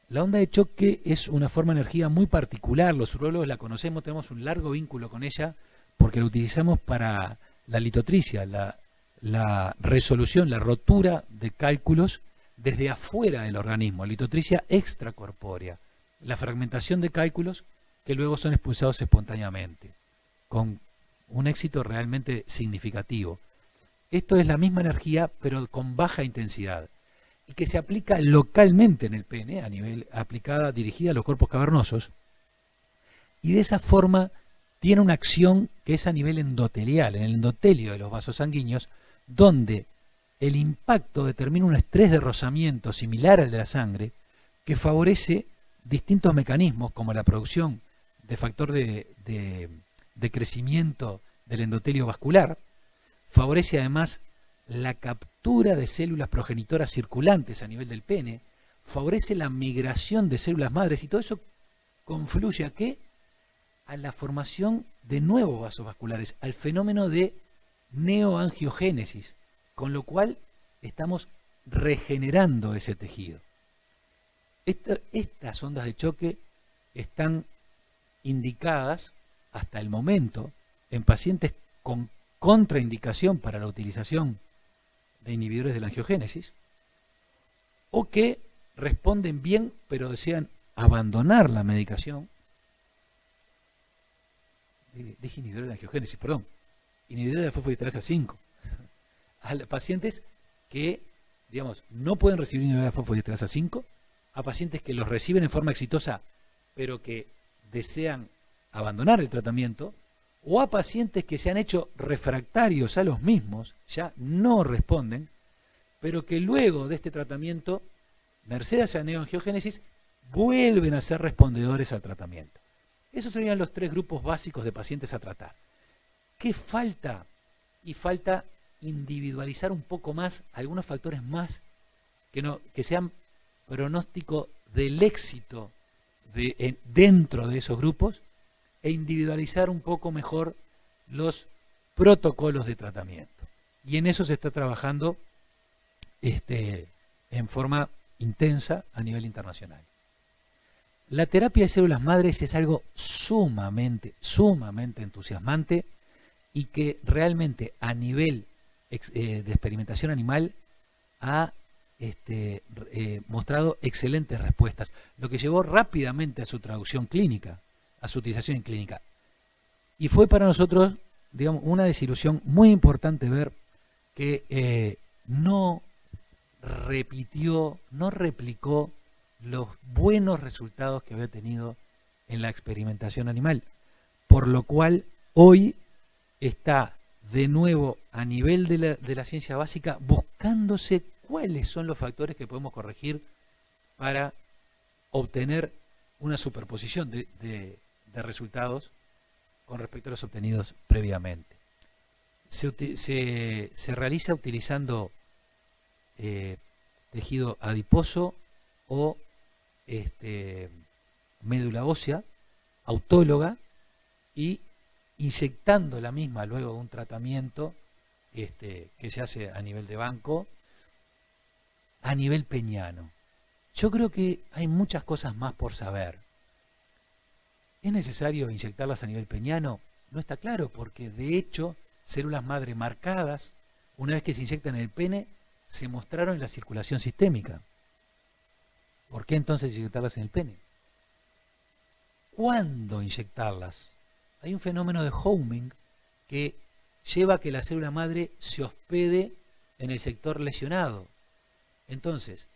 La onda de choque es una forma de energía muy particular, los urólogos la conocemos, tenemos un largo vínculo con ella porque la utilizamos para la litotricia, la resolución, la rotura de cálculos desde afuera del organismo, litotricia extracorpórea, la fragmentación de cálculos que luego son expulsados espontáneamente, con un éxito realmente significativo. Esto es la misma energía, pero con baja intensidad, y que se aplica localmente en el pene, a nivel aplicada, dirigida a los cuerpos cavernosos, y de esa forma tiene una acción que es a nivel endotelial, en el endotelio de los vasos sanguíneos, donde el impacto determina un estrés de rozamiento similar al de la sangre, que favorece distintos mecanismos como la producción factor de crecimiento del endotelio vascular, favorece además la captura de células progenitoras circulantes a nivel del pene, favorece la migración de células madres, y todo eso confluye ¿a qué? A la formación de nuevos vasos vasculares, al fenómeno de neoangiogénesis, con lo cual estamos regenerando ese tejido. Estas ondas de choque están indicadas hasta el momento en pacientes con contraindicación para la utilización de inhibidores de la angiogénesis, o que responden bien pero desean abandonar la medicación. Dije inhibidores de la angiogénesis, perdón, inhibidores de fosfodiesterasa 5, a pacientes que, digamos, no pueden recibir inhibidores de fosfodiesterasa 5, a pacientes que los reciben en forma exitosa pero que desean abandonar el tratamiento, o a pacientes que se han hecho refractarios a los mismos, ya no responden, pero que luego de este tratamiento, merced a esa neoangiogénesis, vuelven a ser respondedores al tratamiento. Esos serían los 3 grupos básicos de pacientes a tratar. ¿Qué falta? Y falta individualizar un poco más algunos factores más que sean pronóstico del éxito dentro de esos grupos, e individualizar un poco mejor los protocolos de tratamiento. Y en eso se está trabajando en forma intensa a nivel internacional. La terapia de células madres es algo sumamente entusiasmante, y que realmente a nivel de experimentación animal ha mostrado excelentes respuestas, lo que llevó rápidamente a su traducción clínica, a su utilización en clínica. Y fue para nosotros, digamos, una desilusión muy importante ver que no replicó los buenos resultados que había tenido en la experimentación animal, por lo cual hoy está de nuevo a nivel de la ciencia básica buscándose cuáles son los factores que podemos corregir para obtener una superposición de resultados con respecto a los obtenidos previamente. Se realiza utilizando tejido adiposo o médula ósea autóloga, y inyectando la misma luego de un tratamiento que se hace a nivel de banco, a nivel peniano. Yo creo que hay muchas cosas más por saber. ¿Es necesario inyectarlas a nivel peniano? No está claro, porque de hecho células madre marcadas, una vez que se inyectan en el pene, se mostraron en la circulación sistémica. ¿Por qué entonces inyectarlas en el pene? ¿Cuándo inyectarlas? Hay un fenómeno de homing que lleva a que la célula madre se hospede en el sector lesionado. Entonces,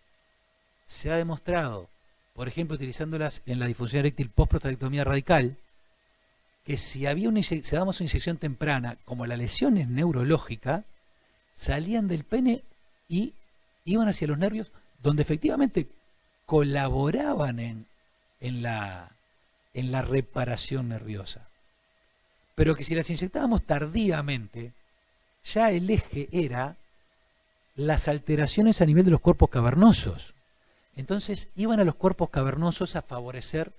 se ha demostrado, por ejemplo, utilizándolas en la disfunción eréctil post-prostatectomía radical, que si dábamos una inyección temprana, como la lesión es neurológica, salían del pene y iban hacia los nervios, donde efectivamente colaboraban en la reparación nerviosa. Pero que si las inyectábamos tardíamente, ya el eje era las alteraciones a nivel de los cuerpos cavernosos. Entonces iban a los cuerpos cavernosos a favorecer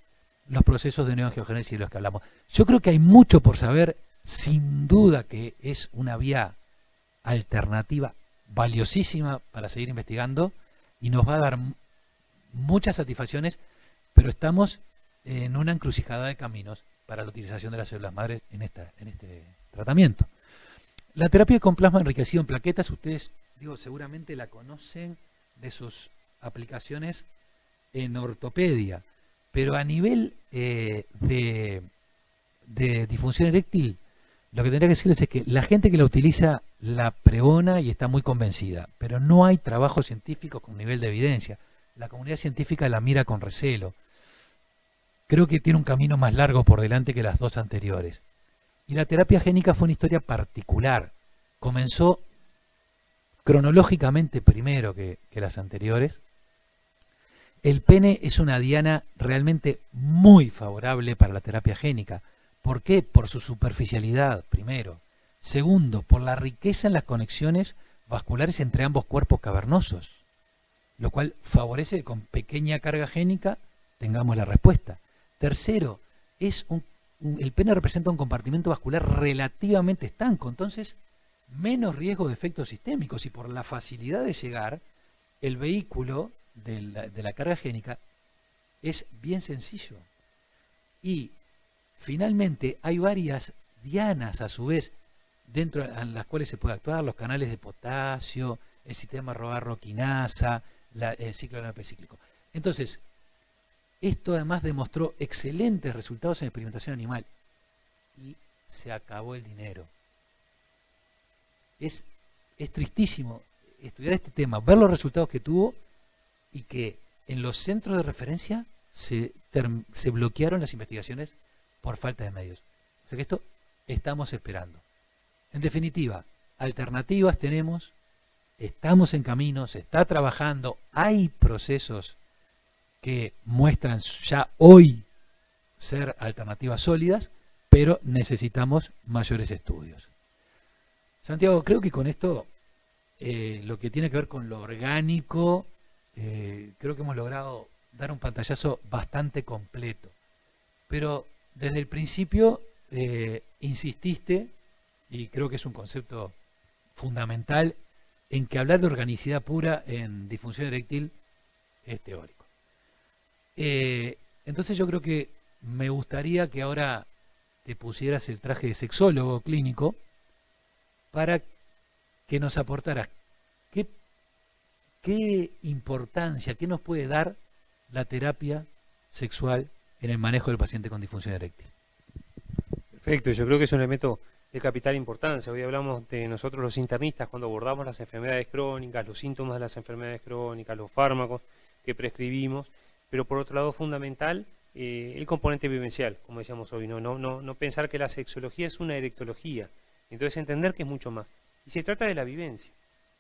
los procesos de neoangiogénesis de los que hablamos. Yo creo que hay mucho por saber, sin duda que es una vía alternativa valiosísima para seguir investigando, y nos va a dar muchas satisfacciones, pero estamos en una encrucijada de caminos para la utilización de las células madres en este tratamiento. La terapia con plasma enriquecido en plaquetas, ustedes seguramente la conocen de sus aplicaciones en ortopedia, pero a nivel de disfunción eréctil, lo que tendría que decirles es que la gente que la utiliza la pregona y está muy convencida, pero no hay trabajo científico con nivel de evidencia. La comunidad científica la mira con recelo. Creo que tiene un camino más largo por delante que las dos anteriores. Y la terapia génica fue una historia particular. Comenzó cronológicamente primero que las anteriores. el pene es una diana realmente muy favorable para la terapia génica. ¿Por qué? Por su superficialidad, primero. Segundo, por la riqueza en las conexiones vasculares entre ambos cuerpos cavernosos, lo cual favorece que con pequeña carga génica tengamos la respuesta. Tercero, el pene representa un compartimento vascular relativamente estanco, entonces menos riesgo de efectos sistémicos, y por la facilidad de llegar, el vehículo de la carga génica es bien sencillo. Y finalmente hay varias dianas a su vez dentro de las cuales se puede actuar: los canales de potasio, el sistema roarroquinasa, el ciclo anapecíclico. Entonces, esto además demostró excelentes resultados en experimentación animal y se acabó el dinero. Es tristísimo estudiar este tema, ver los resultados que tuvo y que en los centros de referencia se bloquearon las investigaciones por falta de medios. O sea que esto estamos esperando. En definitiva, alternativas tenemos, estamos en camino, se está trabajando, hay procesos que muestran ya hoy ser alternativas sólidas, pero necesitamos mayores estudios. Santiago, creo que con esto, lo que tiene que ver con lo orgánico, creo que hemos logrado dar un pantallazo bastante completo. Pero desde el principio insististe, y creo que es un concepto fundamental, en que hablar de organicidad pura en disfunción eréctil es teórico. Entonces yo creo que me gustaría que ahora te pusieras el traje de sexólogo clínico para que nos aportaras qué importancia, qué nos puede dar la terapia sexual en el manejo del paciente con disfunción eréctil. Perfecto, yo creo que es un elemento de capital importancia. Hoy hablamos de nosotros los internistas cuando abordamos las enfermedades crónicas, los síntomas de las enfermedades crónicas, los fármacos que prescribimos, pero por otro lado fundamental el componente vivencial, como decíamos hoy, no pensar que la sexología es una erectología, entonces entender que es mucho más. Y se trata de la vivencia.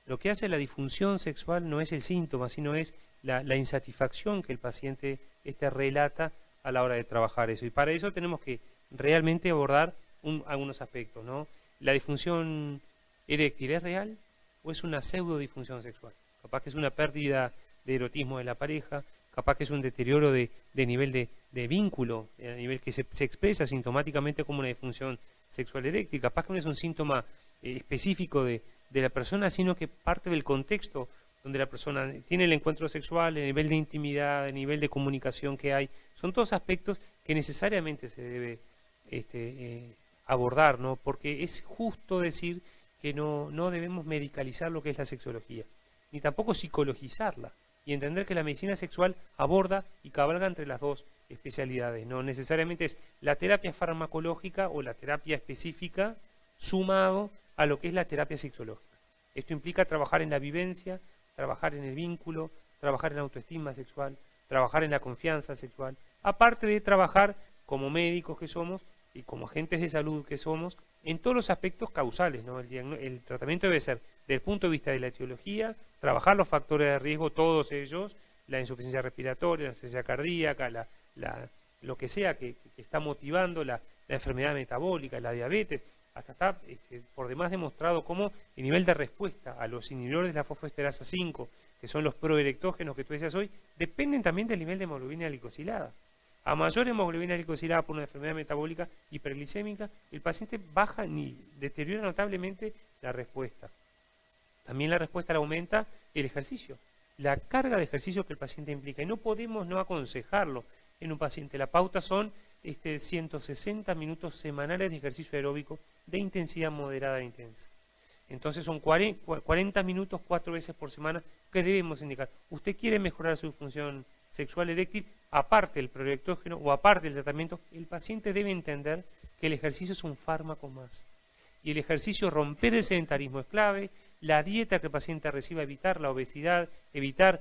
Lo que hace la disfunción sexual no es el síntoma, sino es la insatisfacción que el paciente relata a la hora de trabajar eso. Y para eso tenemos que realmente abordar algunos aspectos, ¿no? ¿La disfunción eréctil es real o es una pseudo disfunción sexual? Capaz que es una pérdida de erotismo de la pareja, capaz que es un deterioro de nivel de vínculo, a nivel que se expresa sintomáticamente como una disfunción sexual eréctil, capaz que no es un síntoma específico de la persona, sino que parte del contexto donde la persona tiene el encuentro sexual, el nivel de intimidad, el nivel de comunicación que hay. Son todos aspectos que necesariamente se debe abordar, ¿no? Porque es justo decir que no debemos medicalizar lo que es la sexología, ni tampoco psicologizarla, y entender que la medicina sexual aborda y cabalga entre las dos especialidades. No necesariamente es la terapia farmacológica o la terapia específica sumado a lo que es la terapia sexológica. Esto implica trabajar en la vivencia, trabajar en el vínculo, trabajar en la autoestima sexual, trabajar en la confianza sexual, aparte de trabajar como médicos que somos y como agentes de salud que somos en todos los aspectos causales, ¿no? El tratamiento debe ser, desde el punto de vista de la etiología, trabajar los factores de riesgo, todos ellos, la insuficiencia respiratoria, la insuficiencia cardíaca, lo que sea que está motivando la enfermedad metabólica, la diabetes. Hasta está por demás demostrado cómo el nivel de respuesta a los inhibidores de la fosfoesterasa 5, que son los proerectógenos que tú decías hoy, dependen también del nivel de hemoglobina glicosilada. A mayor hemoglobina glicosilada por una enfermedad metabólica hiperglicémica, el paciente baja ni deteriora notablemente la respuesta. También la respuesta la aumenta el ejercicio, la carga de ejercicio que el paciente implica. Y no podemos no aconsejarlo en un paciente. La pauta son 160 minutos semanales de ejercicio aeróbico de intensidad moderada e intensa. Entonces son 40 minutos 4 veces por semana que debemos indicar. Usted quiere mejorar su función sexual eréctil, aparte del proerectógeno o aparte del tratamiento, el paciente debe entender que el ejercicio es un fármaco más. Y el ejercicio, romper el sedentarismo es clave, la dieta que el paciente reciba, evitar la obesidad, evitar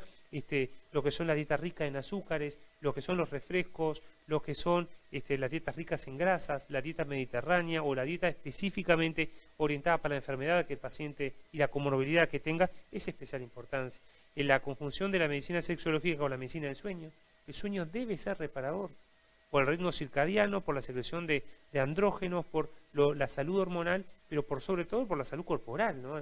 lo que son las dietas ricas en azúcares, lo que son los refrescos, lo que son las dietas ricas en grasas, la dieta mediterránea o la dieta específicamente orientada para la enfermedad que el paciente y la comorbilidad que tenga, es especial importancia. en la conjunción de la medicina sexológica con la medicina del sueño. El sueño debe ser reparador, por el ritmo circadiano, por la secreción de andrógenos, por la salud hormonal, pero sobre todo por la salud corporal, ¿no?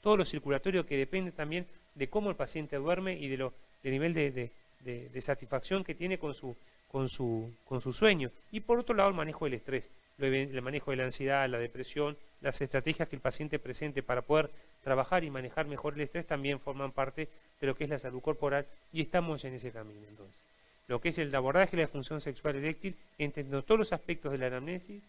Todo lo circulatorio que depende también de cómo el paciente duerme y del nivel de satisfacción que tiene con su sueño. Y por otro lado, el manejo del estrés, el manejo de la ansiedad, la depresión, las estrategias que el paciente presente para poder trabajar y manejar mejor el estrés también forman parte de lo que es la salud corporal, y estamos en ese camino entonces. Lo que es el abordaje de la disfunción sexual eréctil, entendiendo todos los aspectos de la anamnesis,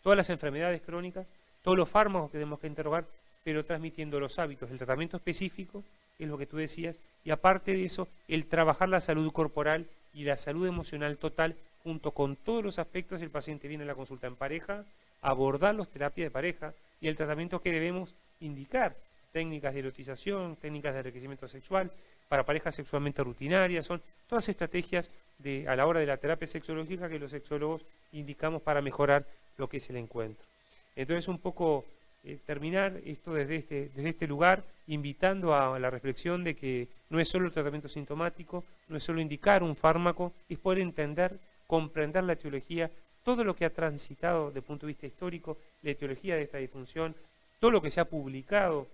todas las enfermedades crónicas, todos los fármacos que tenemos que interrogar, pero transmitiendo los hábitos del tratamiento específico, que es lo que tú decías, y aparte de eso, el trabajar la salud corporal y la salud emocional total, junto con todos los aspectos. El paciente viene a la consulta en pareja, abordar las terapias de pareja y el tratamiento que debemos indicar, técnicas de erotización, técnicas de enriquecimiento sexual, para parejas sexualmente rutinarias, son todas estrategias a la hora de la terapia sexológica que los sexólogos indicamos para mejorar lo que es el encuentro. Entonces, un poco terminar esto desde este lugar, invitando a la reflexión de que no es solo el tratamiento sintomático, no es solo indicar un fármaco, es poder entender, comprender la etiología, todo lo que ha transitado desde el punto de vista histórico, la etiología de esta disfunción, todo lo que se ha publicado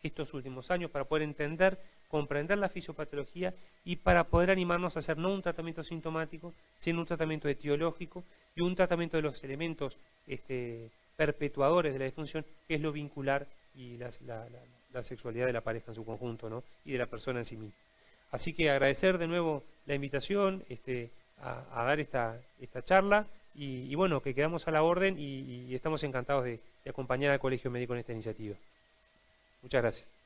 estos últimos años para poder entender, comprender la fisiopatología y para poder animarnos a hacer no un tratamiento sintomático, sino un tratamiento etiológico y un tratamiento de los elementos perpetuadores de la disfunción, que es lo vincular y la sexualidad de la pareja en su conjunto, ¿no? Y de la persona en sí misma. Así que agradecer de nuevo la invitación a dar esta charla y bueno, que quedamos a la orden y estamos encantados de acompañar al Colegio Médico en esta iniciativa. Muchas gracias.